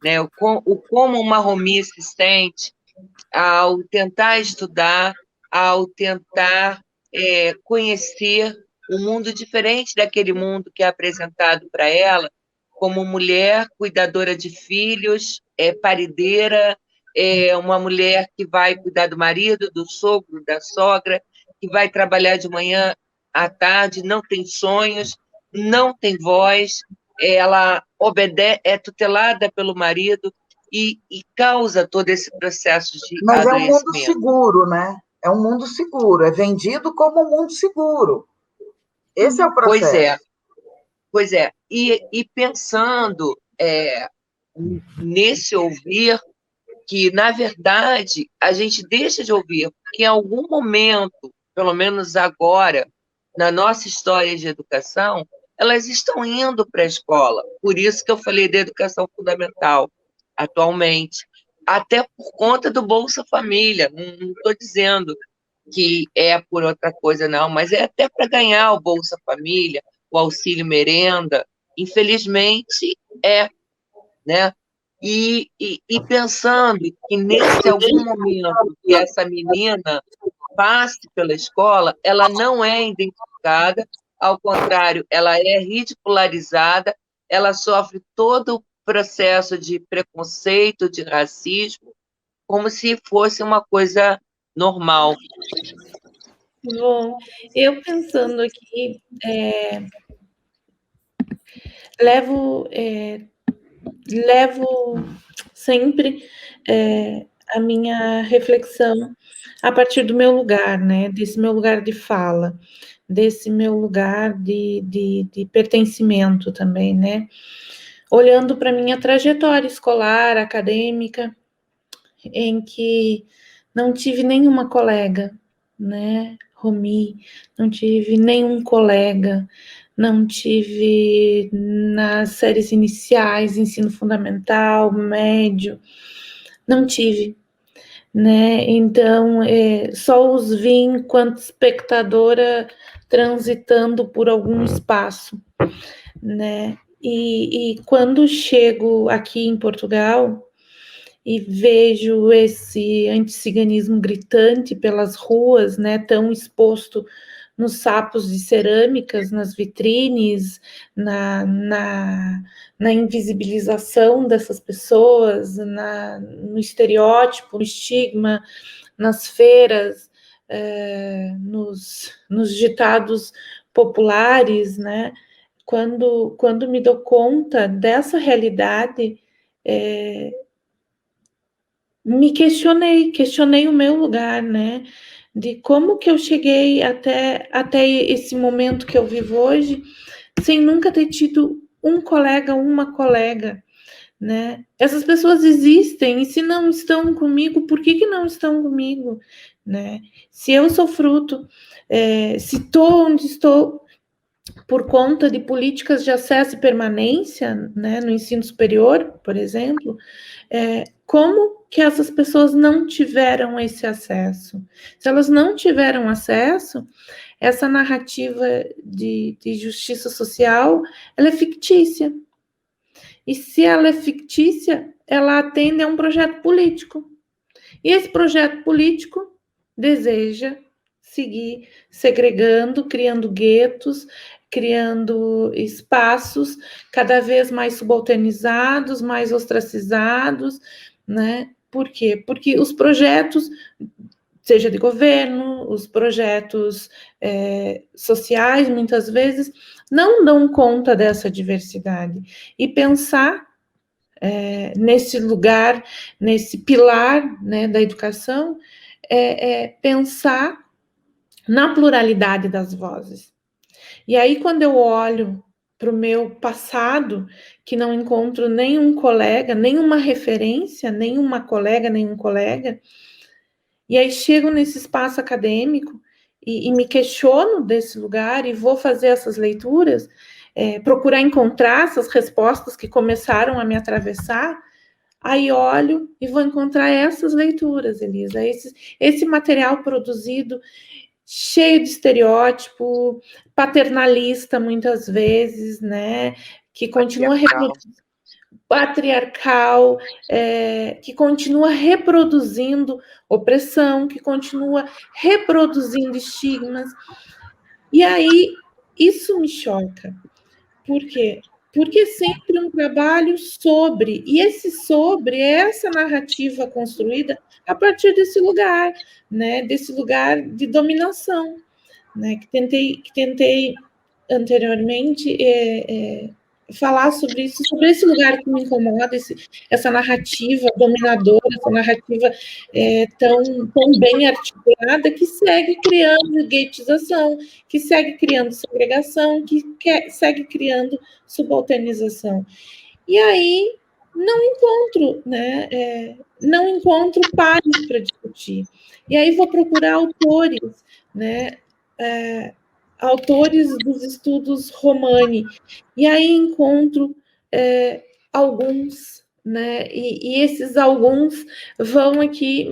né? Como uma romia se sente ao tentar estudar, ao tentar conhecer um mundo diferente daquele mundo que é apresentado para ela, como mulher cuidadora de filhos, parideira, uma mulher que vai cuidar do marido, do sogro, da sogra, que vai trabalhar de manhã à tarde, não tem sonhos, não tem voz, ela é tutelada pelo marido, e causa todo esse processo de Mas é um mundo adoecimento. seguro, né? É um mundo seguro, é vendido como um mundo seguro. Esse é o processo. Pois é. E pensando nesse ouvir, que, na verdade, a gente deixa de ouvir, porque em algum momento, pelo menos agora, na nossa história de educação, elas estão indo para a escola. Por isso que eu falei da educação fundamental, atualmente. Até por conta do Bolsa Família. Não estou dizendo que é por outra coisa, não, mas é até para ganhar o Bolsa Família, o auxílio merenda. Infelizmente, né? E pensando que nesse algum momento que essa menina passe pela escola, ela não é identificada, ao contrário, ela é ridicularizada, ela sofre todo o processo de preconceito, de racismo, como se fosse uma coisa normal. Bom, eu pensando aqui, levo sempre a minha reflexão a partir do meu lugar, né? Desse meu lugar de fala, desse meu lugar de pertencimento também, né? Olhando para a minha trajetória escolar, acadêmica, em que não tive nenhuma colega, né, Romi, não tive nenhum colega, não tive nas séries iniciais, ensino fundamental, médio, não tive, né, então só os vi enquanto espectadora transitando por algum espaço, né, e quando chego aqui em Portugal, e vejo esse anticiganismo gritante pelas ruas, né, tão exposto nos sapos de cerâmicas, nas vitrines, na invisibilização dessas pessoas, no estereótipo, no estigma, nas feiras, nos ditados populares, né? Quando me dou conta dessa realidade, me questionei o meu lugar, né? De como que eu cheguei até esse momento que eu vivo hoje, sem nunca ter tido um colega, uma colega, né? Essas pessoas existem, e se não estão comigo, por que não estão comigo, né? Se eu sou fruto, se estou onde estou por conta de políticas de acesso e permanência, né, no ensino superior, por exemplo, como que essas pessoas não tiveram esse acesso? Se elas não tiveram acesso, essa narrativa de justiça social, ela é fictícia. E se ela é fictícia, ela atende a um projeto político. E esse projeto político deseja seguir segregando, criando guetos, criando espaços cada vez mais subalternizados, mais ostracizados, né? Por quê? Porque os projetos seja de governo, os projetos sociais, muitas vezes, não dão conta dessa diversidade. E pensar nesse lugar, nesse pilar, né, da educação, pensar na pluralidade das vozes. E aí, quando eu olho para o meu passado, que não encontro nenhum colega, nenhuma referência, nenhuma colega, nenhum colega, e aí chego nesse espaço acadêmico e me questiono desse lugar e vou fazer essas leituras, procurar encontrar essas respostas que começaram a me atravessar, aí olho e vou encontrar essas leituras, Elisa, esse material produzido cheio de estereótipo, paternalista muitas vezes, né, que continua patriarcal, que continua reproduzindo opressão, que continua reproduzindo estigmas. E aí, isso me choca. Por quê? Porque sempre um trabalho sobre, e esse sobre é essa narrativa construída a partir desse lugar, né, desse lugar de dominação, né, que tentei anteriormente falar sobre isso, sobre esse lugar que me incomoda, essa narrativa dominadora, essa narrativa tão bem articulada, que segue criando guetização, que segue criando segregação, segue criando subalternização. E aí não encontro, né, não encontro pares para discutir. E aí vou procurar autores, né, autores dos estudos Romani, e aí encontro alguns, né, e esses alguns vão aqui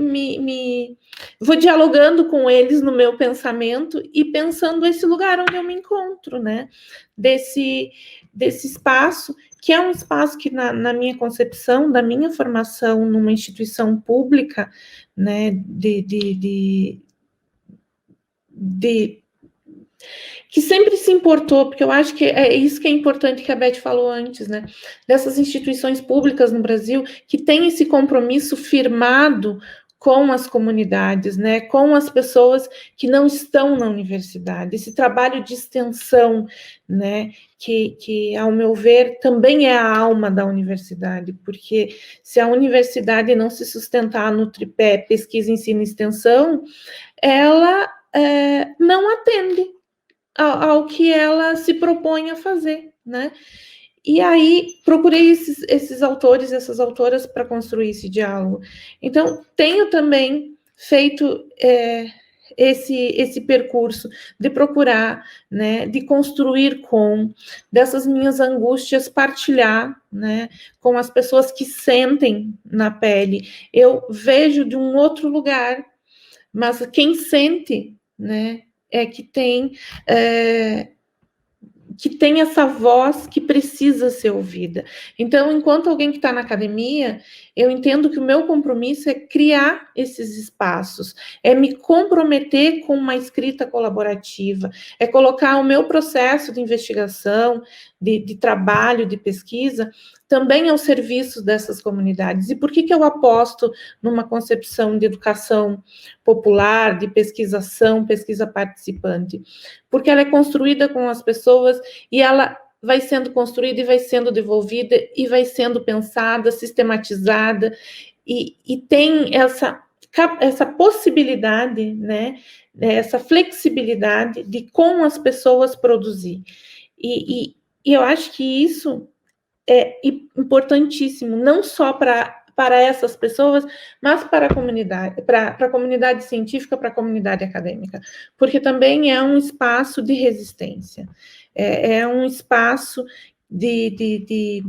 vou dialogando com eles no meu pensamento e pensando esse lugar onde eu me encontro, né, desse espaço, que é um espaço que na minha concepção, da minha formação numa instituição pública, né, que sempre se importou, porque eu acho que é isso que é importante que a Beth falou antes, né? Dessas instituições públicas no Brasil que têm esse compromisso firmado com as comunidades, né? Com as pessoas que não estão na universidade, esse trabalho de extensão, né? Que, ao meu ver, também é a alma da universidade, porque se a universidade não se sustentar no tripé pesquisa, ensino e extensão, ela não atende ao que ela se propõe a fazer, né? E aí procurei esses autores, essas autoras para construir esse diálogo. Então, tenho também feito esse percurso de procurar, né, de construir dessas minhas angústias, partilhar, né, com as pessoas que sentem na pele. Eu vejo de um outro lugar, mas quem sente, né, que tem essa voz que precisa ser ouvida. Então, enquanto alguém que está na academia, eu entendo que o meu compromisso é criar esses espaços, é me comprometer com uma escrita colaborativa, é colocar o meu processo de investigação, de trabalho, de pesquisa, também ao serviço dessas comunidades. E por que eu aposto numa concepção de educação popular, de pesquisação, pesquisa participante? Porque ela é construída com as pessoas e ela vai sendo construída e vai sendo devolvida e vai sendo pensada, sistematizada e tem essa possibilidade, né, essa flexibilidade de com as pessoas produzir. E eu acho que isso é importantíssimo, não só para essas pessoas, mas para a comunidade, para a comunidade científica, para a comunidade acadêmica, porque também é um espaço de resistência, é um espaço de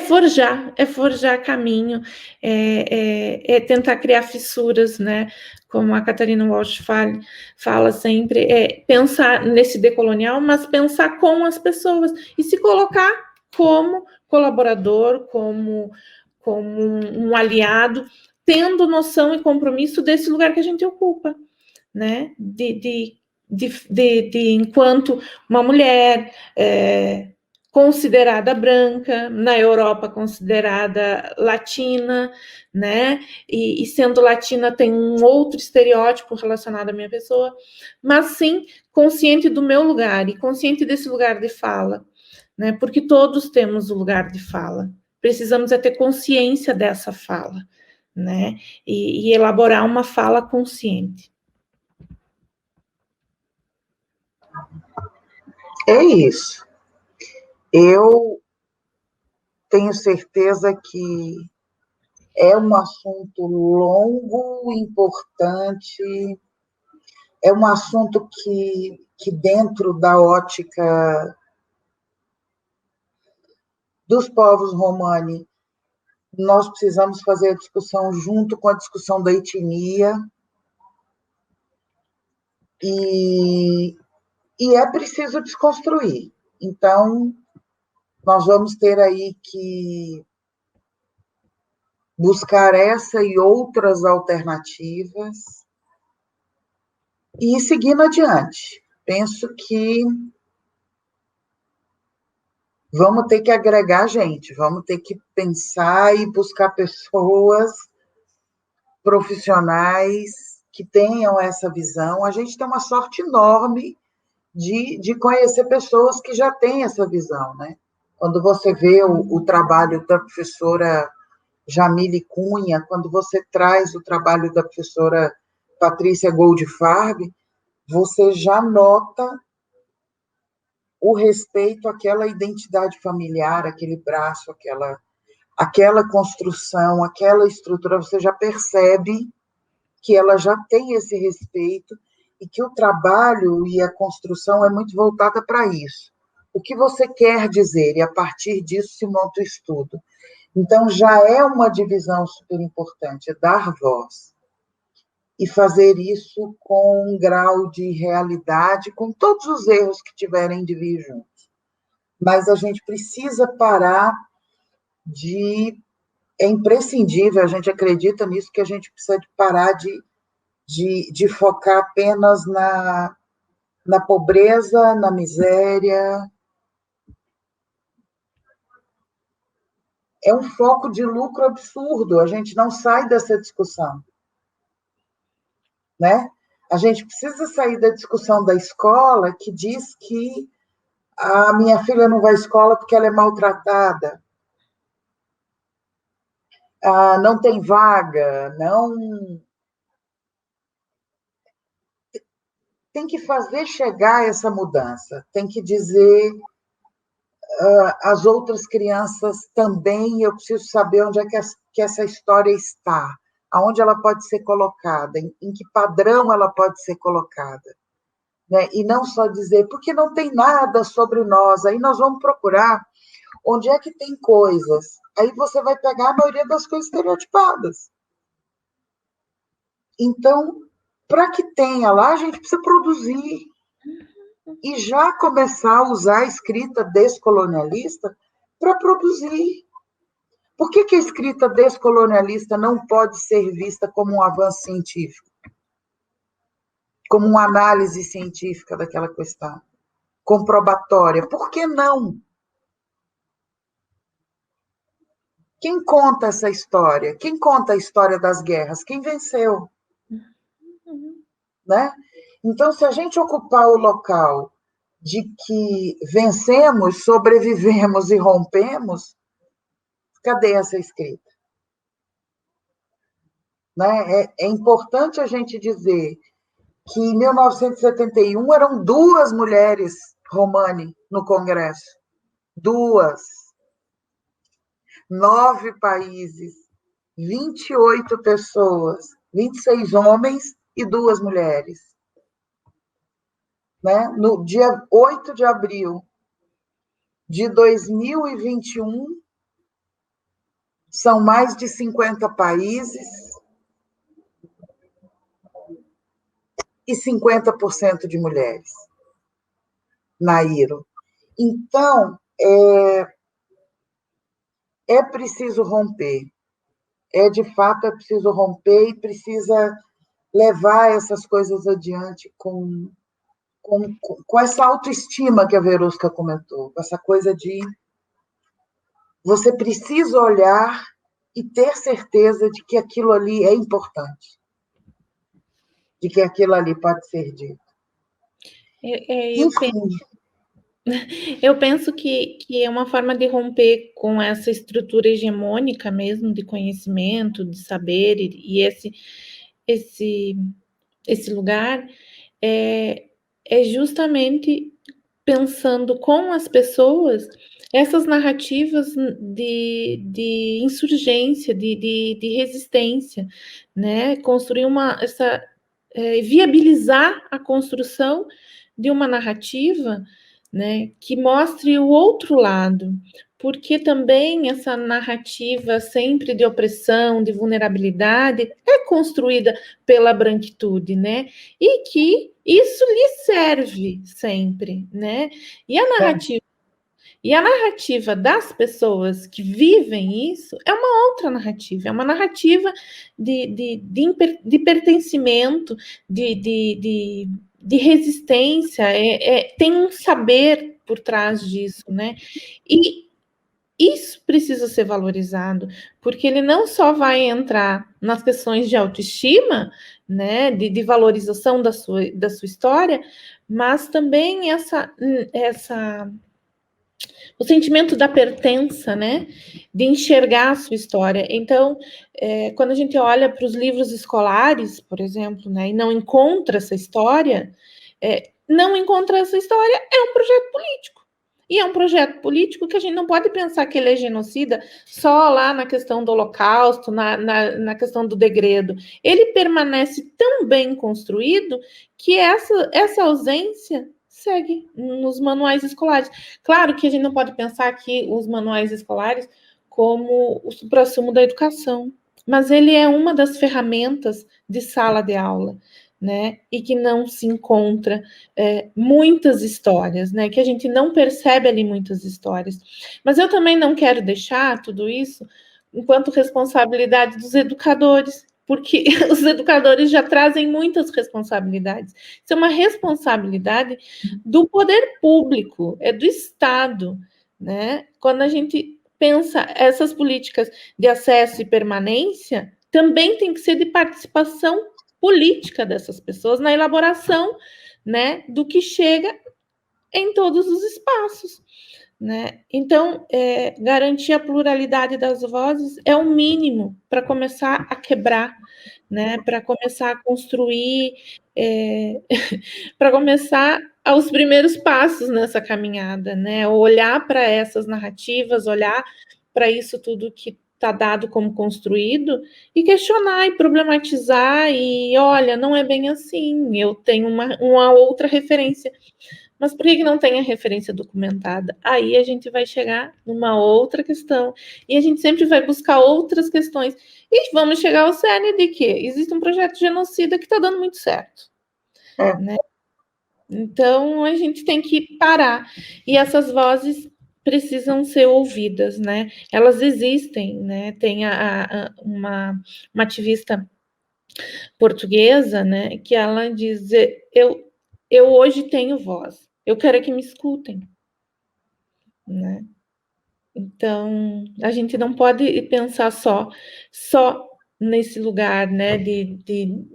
forjar caminho, tentar criar fissuras, né? Como a Catarina Walsh fala sempre, pensar nesse decolonial, mas pensar com as pessoas e se colocar como colaborador, como um aliado, tendo noção e compromisso desse lugar que a gente ocupa, né? De enquanto uma mulher considerada branca, na Europa considerada latina, né? E sendo latina tem um outro estereótipo relacionado à minha pessoa, mas sim consciente do meu lugar e consciente desse lugar de fala, né? Porque todos temos o lugar de fala. Precisamos é ter consciência dessa fala, né? E elaborar uma fala consciente. É isso. Eu tenho certeza que é um assunto longo, importante, é um assunto que dentro da ótica dos povos romani, nós precisamos fazer a discussão junto com a discussão da etnia, e é preciso desconstruir. Então, nós vamos ter aí que buscar essa e outras alternativas e ir seguindo adiante. Penso que vamos ter que agregar gente, vamos ter que pensar e buscar pessoas profissionais que tenham essa visão. A gente tem uma sorte enorme de conhecer pessoas que já têm essa visão, né? Quando você vê o trabalho da professora Jamile Cunha, quando você traz o trabalho da professora Patrícia Goldfarb, você já nota o respeito àquela identidade familiar, aquele braço, aquela construção, aquela estrutura, você já percebe que ela já tem esse respeito e que o trabalho e a construção é muito voltada para isso. O que você quer dizer? E a partir disso se monta o estudo. Então, já é uma divisão super importante, é dar voz. E fazer isso com um grau de realidade, com todos os erros que tiverem de vir juntos. Mas a gente precisa parar de... É imprescindível, a gente acredita nisso, que a gente precisa de parar de focar apenas na pobreza, na miséria. É um foco de lucro absurdo, a gente não sai dessa discussão, né? A gente precisa sair da discussão da escola, que diz que a minha filha não vai à escola porque ela é maltratada, não tem vaga, não... Tem que fazer chegar essa mudança, tem que dizer às outras crianças também, eu preciso saber onde é que essa história está, aonde ela pode ser colocada, em que padrão ela pode ser colocada. Né? E não só dizer, porque não tem nada sobre nós, aí nós vamos procurar onde é que tem coisas, aí você vai pegar a maioria das coisas estereotipadas. Então, para que tenha lá, a gente precisa produzir e já começar a usar a escrita descolonialista para produzir. Por que a escrita descolonialista não pode ser vista como um avanço científico? Como uma análise científica daquela questão? Comprobatória? Por que não? Quem conta essa história? Quem conta a história das guerras? Quem venceu? Né? Então, se a gente ocupar o local de que vencemos, sobrevivemos e rompemos, cadê essa escrita? Né? É importante a gente dizer que em 1971 eram 2 mulheres romani no Congresso. 2. 9 países, 28 pessoas, 26 homens e 2 mulheres. Né? No dia 8 de abril de 2021, são mais de 50 países e 50% de mulheres na IRO. Então, é preciso romper. De fato, é preciso romper e precisa levar essas coisas adiante com com essa autoestima que a Verusca comentou, com essa coisa de você precisa olhar e ter certeza de que aquilo ali é importante, de que aquilo ali pode ser dito. Eu penso que é uma forma de romper com essa estrutura hegemônica mesmo de conhecimento, de saber, e esse lugar é justamente pensando com as pessoas essas narrativas de insurgência, de resistência, né? Construir viabilizar a construção de uma narrativa, né, que mostre o outro lado, porque também essa narrativa sempre de opressão, de vulnerabilidade, é construída pela branquitude, né? E que isso lhe serve sempre, né? E a narrativa das pessoas que vivem isso é uma outra narrativa, é uma narrativa de pertencimento, de resistência, tem um saber por trás disso, né? E isso precisa ser valorizado, porque ele não só vai entrar nas questões de autoestima, né, de valorização da sua história, mas também o sentimento da pertença, né? De enxergar a sua história. Então, quando a gente olha para os livros escolares, por exemplo, né, e não encontra essa história, é um projeto político. E é um projeto político que a gente não pode pensar que ele é genocida só lá na questão do Holocausto, na questão do degredo. Ele permanece tão bem construído que essa ausência segue nos manuais escolares. Claro que a gente não pode pensar aqui os manuais escolares como o suprassumo da educação, mas ele é uma das ferramentas de sala de aula, né? E que não se encontra muitas histórias, né? Que a gente não percebe ali muitas histórias. Mas eu também não quero deixar tudo isso enquanto responsabilidade dos educadores, porque os educadores já trazem muitas responsabilidades. Isso é uma responsabilidade do poder público, é do Estado, né? Quando a gente pensa essas políticas de acesso e permanência, também tem que ser de participação política dessas pessoas na elaboração, né, do que chega em todos os espaços, né? Então, garantir a pluralidade das vozes é o mínimo para começar a quebrar, né? Para começar a construir, para começar os primeiros passos nessa caminhada, né? Olhar para essas narrativas, olhar para isso tudo que está dado como construído e questionar e problematizar e olha, não é bem assim, eu tenho uma outra referência. Mas por que não tem a referência documentada? Aí a gente vai chegar numa outra questão. E a gente sempre vai buscar outras questões. E vamos chegar ao cerne de que existe um projeto genocida que está dando muito certo. Né? Então, a gente tem que parar. E essas vozes precisam ser ouvidas, né? Elas existem, né? Tem uma ativista portuguesa, né? Que ela diz, eu hoje tenho voz. Eu quero que me escutem, né? Então, a gente não pode pensar só nesse lugar, né? A gente tem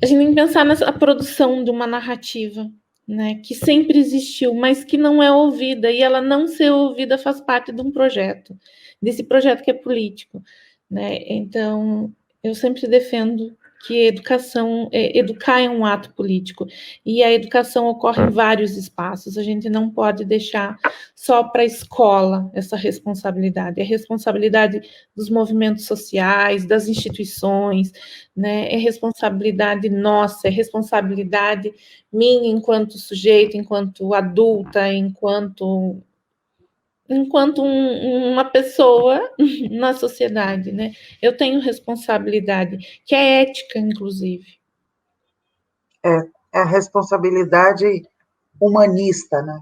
que pensar na produção de uma narrativa, né? Que sempre existiu, mas que não é ouvida, e ela não ser ouvida faz parte de um projeto, desse projeto que é político, né? Então, eu sempre defendo que educar é um ato político, e a educação ocorre em vários espaços, a gente não pode deixar só para a escola essa responsabilidade, é responsabilidade dos movimentos sociais, das instituições, né? É responsabilidade nossa, é responsabilidade minha enquanto sujeito, enquanto adulta, enquanto uma pessoa na sociedade, né? Eu tenho responsabilidade, que é ética, inclusive. É a responsabilidade humanista, né?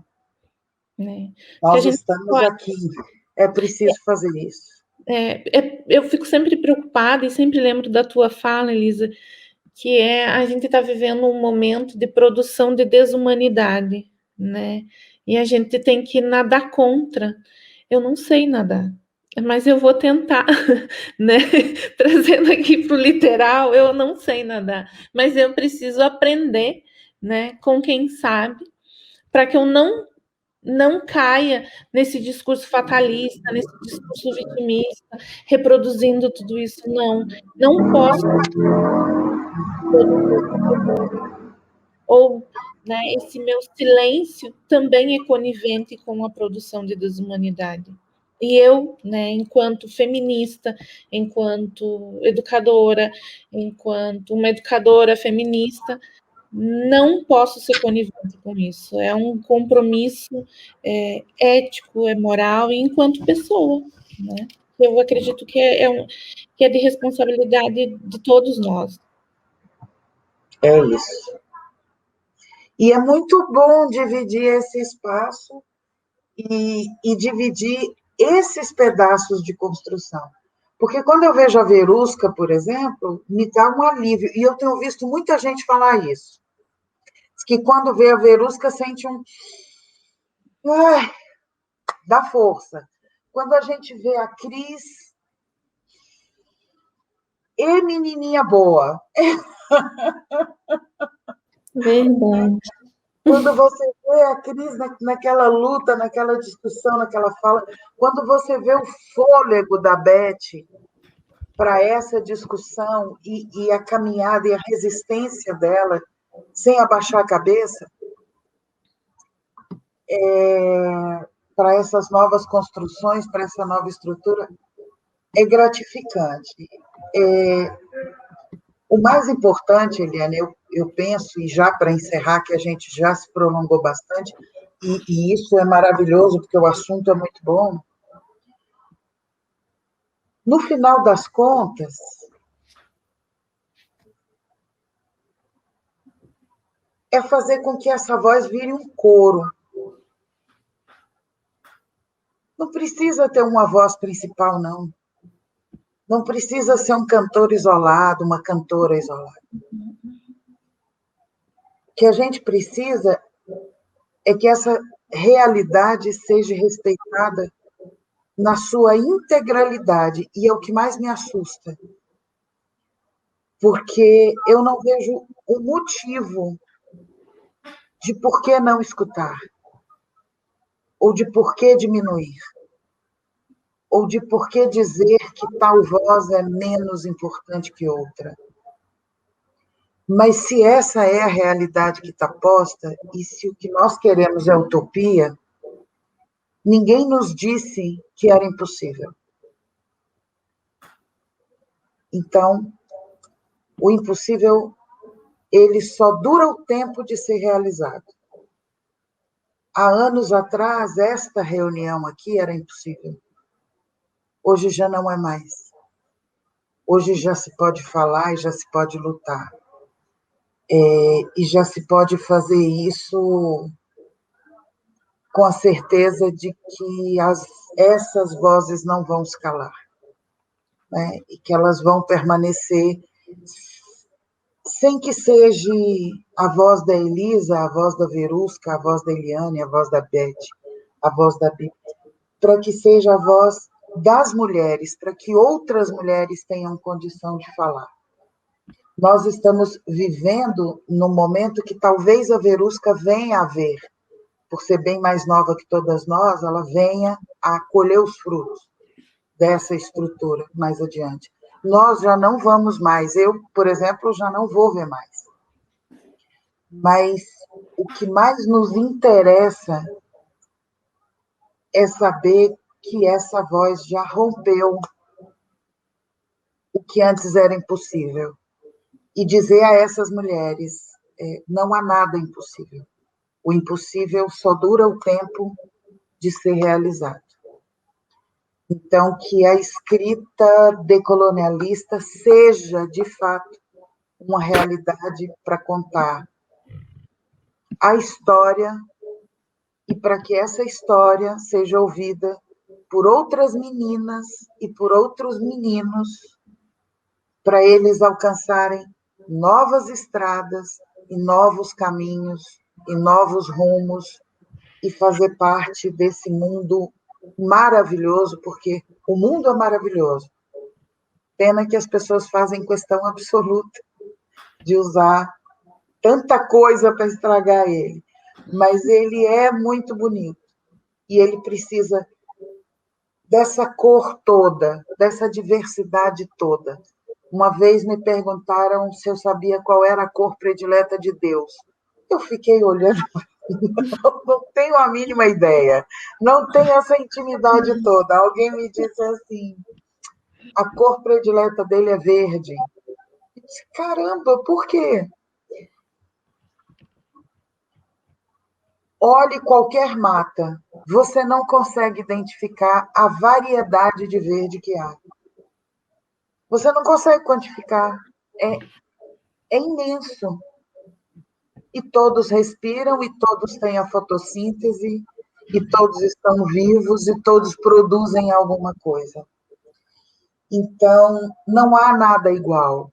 Nós estamos aqui, é preciso fazer isso. Eu fico sempre preocupada e sempre lembro da tua fala, Elisa, que é a gente está vivendo um momento de produção de desumanidade, né? E a gente tem que nadar contra. Eu não sei nadar, mas eu vou tentar, né? Trazendo aqui para o literal, eu não sei nadar, mas eu preciso aprender, né? Com quem sabe, para que eu não caia nesse discurso fatalista, nesse discurso vitimista, reproduzindo tudo isso. Não posso. Ou, né, esse meu silêncio também é conivente com a produção de desumanidade. E eu, né, enquanto feminista, enquanto educadora, enquanto uma educadora feminista, não posso ser conivente com isso. É um compromisso ético, é moral, e enquanto pessoa, né? Eu acredito que que é de responsabilidade de todos nós. É isso. E é muito bom dividir esse espaço e dividir esses pedaços de construção. Porque quando eu vejo a Verusca, por exemplo, me dá um alívio. E eu tenho visto muita gente falar isso. Diz que quando vê a Verusca, sente um... Ai, dá força. Quando a gente vê a Cris, menininha boa. Verdade. Quando você vê a Cris naquela luta, naquela discussão, naquela fala, quando você vê o fôlego da Beth para essa discussão e a caminhada e a resistência dela, sem abaixar a cabeça, para essas novas construções, para essa nova estrutura, é gratificante. O mais importante, Eliane, eu penso, e já para encerrar, que a gente já se prolongou bastante, e isso é maravilhoso, porque o assunto é muito bom. No final das contas, é fazer com que essa voz vire um coro. Não precisa ter uma voz principal, não. Não precisa ser um cantor isolado, uma cantora isolada. O que a gente precisa é que essa realidade seja respeitada na sua integralidade, e é o que mais me assusta. Porque eu não vejo um motivo de por que não escutar, ou de por que diminuir, ou de por que dizer que tal voz é menos importante que outra. Mas se essa é a realidade que está posta, e se o que nós queremos é utopia, ninguém nos disse que era impossível. Então, o impossível, ele só dura o tempo de ser realizado. Há anos atrás, esta reunião aqui era impossível. Hoje já não é mais. Hoje já se pode falar e já se pode lutar. E já se pode fazer isso com a certeza de que essas vozes não vão se calar, né? E que elas vão permanecer, sem que seja a voz da Elisa, a voz da Verusca, a voz da Eliane, a voz da Beth, a voz da Bíblia, para que seja a voz das mulheres, para que outras mulheres tenham condição de falar. Nós estamos vivendo num momento que talvez a Verusca venha a ver, por ser bem mais nova que todas nós, ela venha a colher os frutos dessa estrutura mais adiante. Nós já não vamos mais, eu, por exemplo, já não vou ver mais. Mas o que mais nos interessa é saber que essa voz já rompeu o que antes era impossível. E dizer a essas mulheres, não há nada impossível. O impossível só dura o tempo de ser realizado. Então, que a escrita decolonialista seja, de fato, uma realidade para contar a história e para que essa história seja ouvida por outras meninas e por outros meninos, para eles alcançarem novas estradas e novos caminhos e novos rumos e fazer parte desse mundo maravilhoso, porque o mundo é maravilhoso. Pena que as pessoas fazem questão absoluta de usar tanta coisa para estragar ele. Mas ele é muito bonito. E ele precisa dessa cor toda, dessa diversidade toda. Uma vez me perguntaram se eu sabia qual era a cor predileta de Deus. Eu fiquei olhando, não tenho a mínima ideia, não tenho essa intimidade toda. Alguém me disse assim, a cor predileta dele é verde. Eu disse, caramba, por quê? Olhe qualquer mata, você não consegue identificar a variedade de verde que há. Você não consegue quantificar. É imenso. E todos respiram, e todos têm a fotossíntese, e todos estão vivos, e todos produzem alguma coisa. Então, não há nada igual.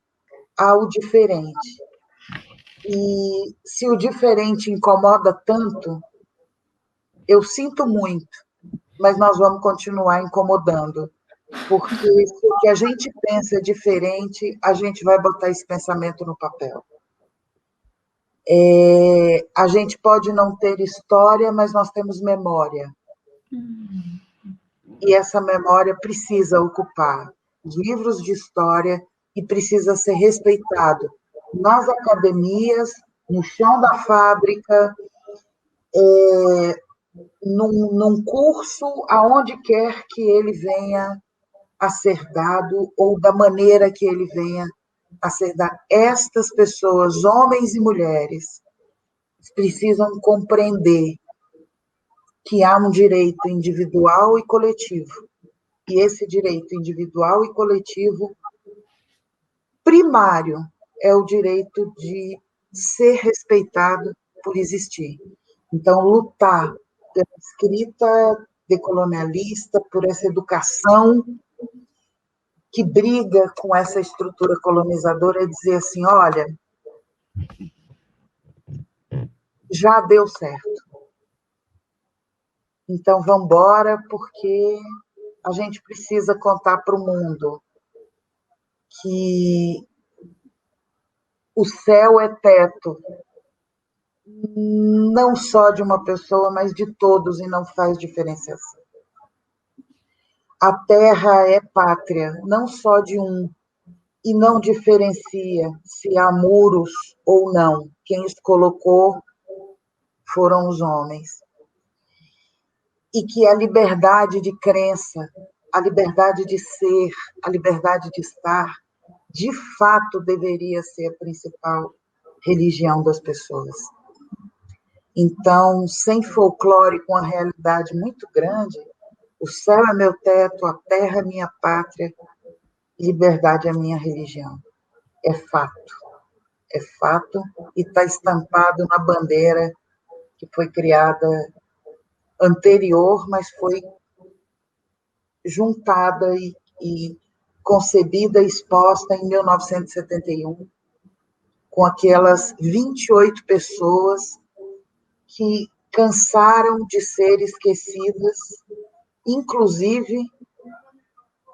Há o diferente. E se o diferente incomoda tanto, eu sinto muito, mas nós vamos continuar incomodando. Porque se o que a gente pensa é diferente, a gente vai botar esse pensamento no papel. A gente pode não ter história, mas nós temos memória. E essa memória precisa ocupar os livros de história e precisa ser respeitado nas academias, no chão da fábrica, num curso, aonde quer que ele venha a ser dado ou da maneira que ele venha a ser dado. Estas pessoas, homens e mulheres, precisam compreender que há um direito individual e coletivo. E esse direito individual e coletivo primário é o direito de ser respeitado por existir. Então, lutar pela escrita decolonialista, por essa educação que briga com essa estrutura colonizadora, é dizer assim, olha, já deu certo. Então, vamos embora, porque a gente precisa contar para o mundo que o céu é teto, não só de uma pessoa, mas de todos, e não faz diferenciação. A terra é pátria, não só de um, e não diferencia se há muros ou não. Quem os colocou foram os homens. E que a liberdade de crença, a liberdade de ser, a liberdade de estar, de fato deveria ser a principal religião das pessoas. Então, sem folclore, com a realidade muito grande, o céu é meu teto, a terra é minha pátria, liberdade é minha religião. É fato, e está estampado na bandeira que foi criada anterior, mas foi juntada e concebida e exposta em 1971, com aquelas 28 pessoas que cansaram de ser esquecidas, inclusive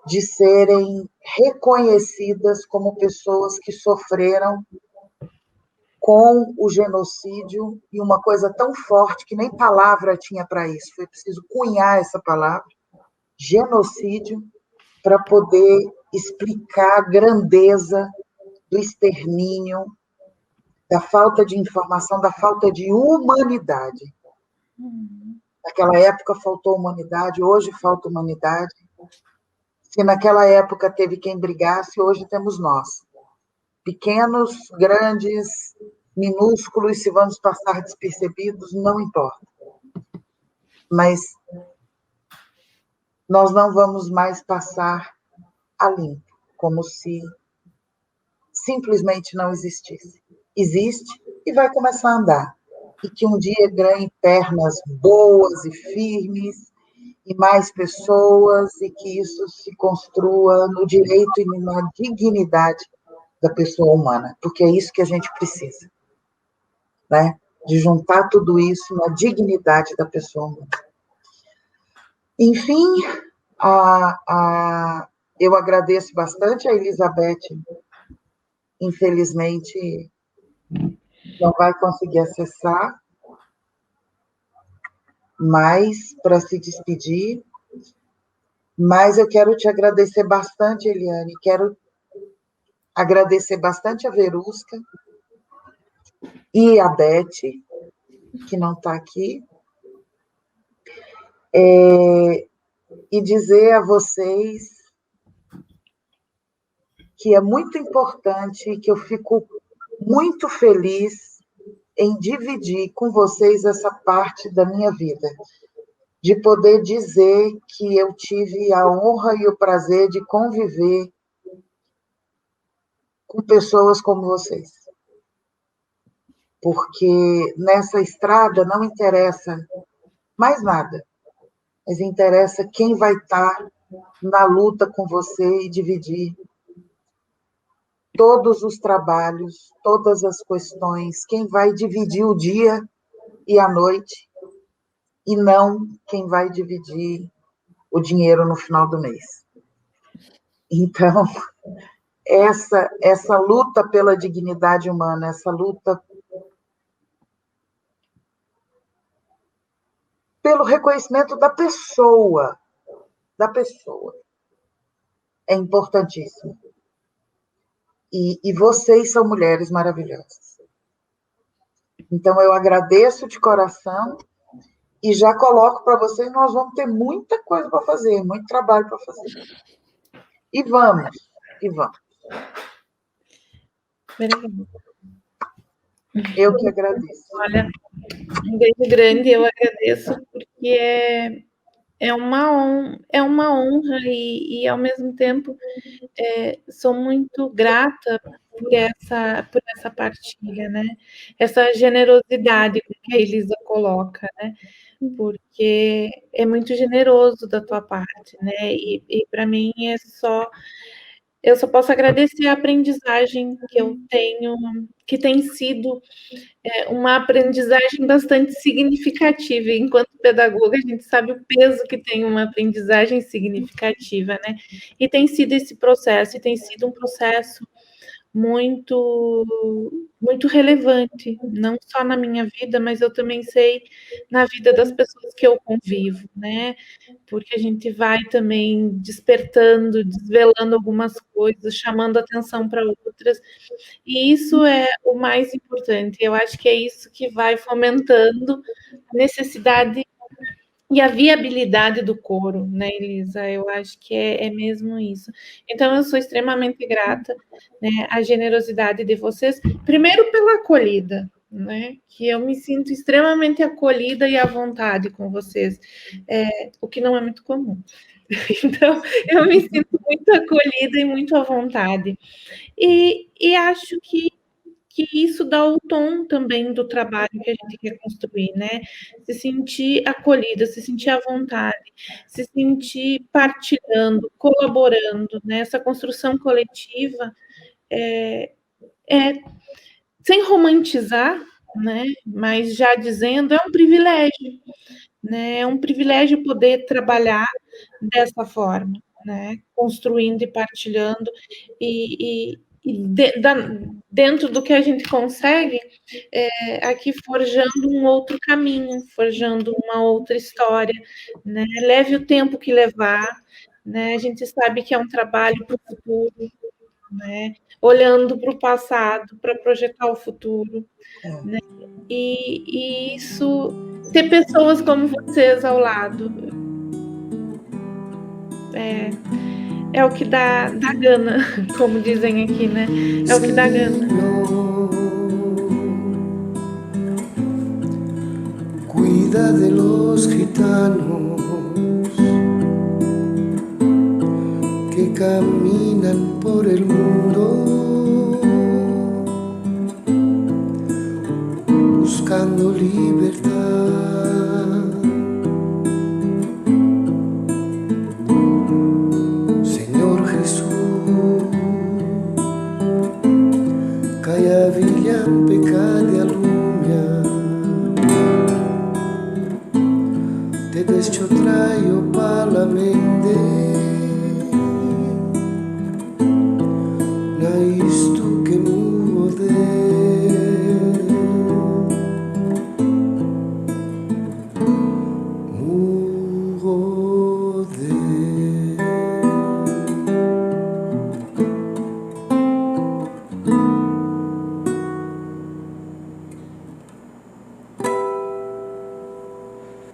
de serem reconhecidas como pessoas que sofreram com o genocídio, e uma coisa tão forte que nem palavra tinha para isso, foi preciso cunhar essa palavra, genocídio, para poder explicar a grandeza do extermínio, da falta de informação, da falta de humanidade. Naquela época faltou humanidade, hoje falta humanidade. Se naquela época teve quem brigasse, hoje temos nós. Pequenos, grandes, minúsculos, se vamos passar despercebidos, não importa. Mas nós não vamos mais passar a limpo, como se simplesmente não existisse. Existe e vai começar a andar. E que um dia ganhe pernas boas e firmes, e mais pessoas, e que isso se construa no direito e na dignidade da pessoa humana, porque é isso que a gente precisa, né? De juntar tudo isso na dignidade da pessoa humana. Enfim, eu agradeço bastante a Elizabeth, infelizmente não vai conseguir acessar, mas para se despedir, mas eu quero te agradecer bastante, Eliane, quero agradecer bastante a Verusca e a Beth, que não está aqui, e dizer a vocês que é muito importante, que eu fico muito feliz em dividir com vocês essa parte da minha vida, de poder dizer que eu tive a honra e o prazer de conviver com pessoas como vocês. Porque nessa estrada não interessa mais nada, mas interessa quem vai estar na luta com você e dividir todos os trabalhos, todas as questões, quem vai dividir o dia e a noite, e não quem vai dividir o dinheiro no final do mês. Então, essa luta pela dignidade humana, essa luta pelo reconhecimento da pessoa, é importantíssimo. E vocês são mulheres maravilhosas. Então, eu agradeço de coração e já coloco para vocês, nós vamos ter muita coisa para fazer, muito trabalho para fazer. E vamos. Obrigada. Eu que agradeço. Olha, um beijo grande, eu agradeço, porque é uma honra e ao mesmo tempo, sou muito grata por essa partilha, né? Essa generosidade que a Elisa coloca, né? Porque é muito generoso da tua parte, né? E para mim eu só posso agradecer a aprendizagem que eu tenho, que tem sido uma aprendizagem bastante significativa. Enquanto pedagoga, a gente sabe o peso que tem uma aprendizagem significativa, né? E tem sido esse processo, e tem sido um processo muito, muito relevante, não só na minha vida, mas eu também sei na vida das pessoas que eu convivo, né? Porque a gente vai também despertando, desvelando algumas coisas, chamando atenção para outras, e isso é o mais importante. Eu acho que é isso que vai fomentando a necessidade e a viabilidade do coro, né, Elisa? Eu acho que é mesmo isso. Então, eu sou extremamente grata, né, à generosidade de vocês, primeiro pela acolhida, né, que eu me sinto extremamente acolhida e à vontade com vocês, o que não é muito comum. Então, eu me sinto muito acolhida e muito à vontade. E acho que isso dá o tom também do trabalho que a gente quer construir, né? Se sentir acolhida, se sentir à vontade, se sentir partilhando, colaborando, né? Essa construção coletiva é sem romantizar, né? Mas já dizendo, é um privilégio, né? É um privilégio poder trabalhar dessa forma, né? Construindo e partilhando dentro do que a gente consegue, aqui forjando um outro caminho, forjando uma outra história, né? Leve o tempo que levar, né? A gente sabe que é um trabalho para o futuro, né? Olhando para o passado, para projetar o futuro, né? E isso, ter pessoas como vocês ao lado, é o que dá gana, como dizem aqui, né? É o que dá gana. Cuida de los gitanos que caminan por el mundo buscando libertad.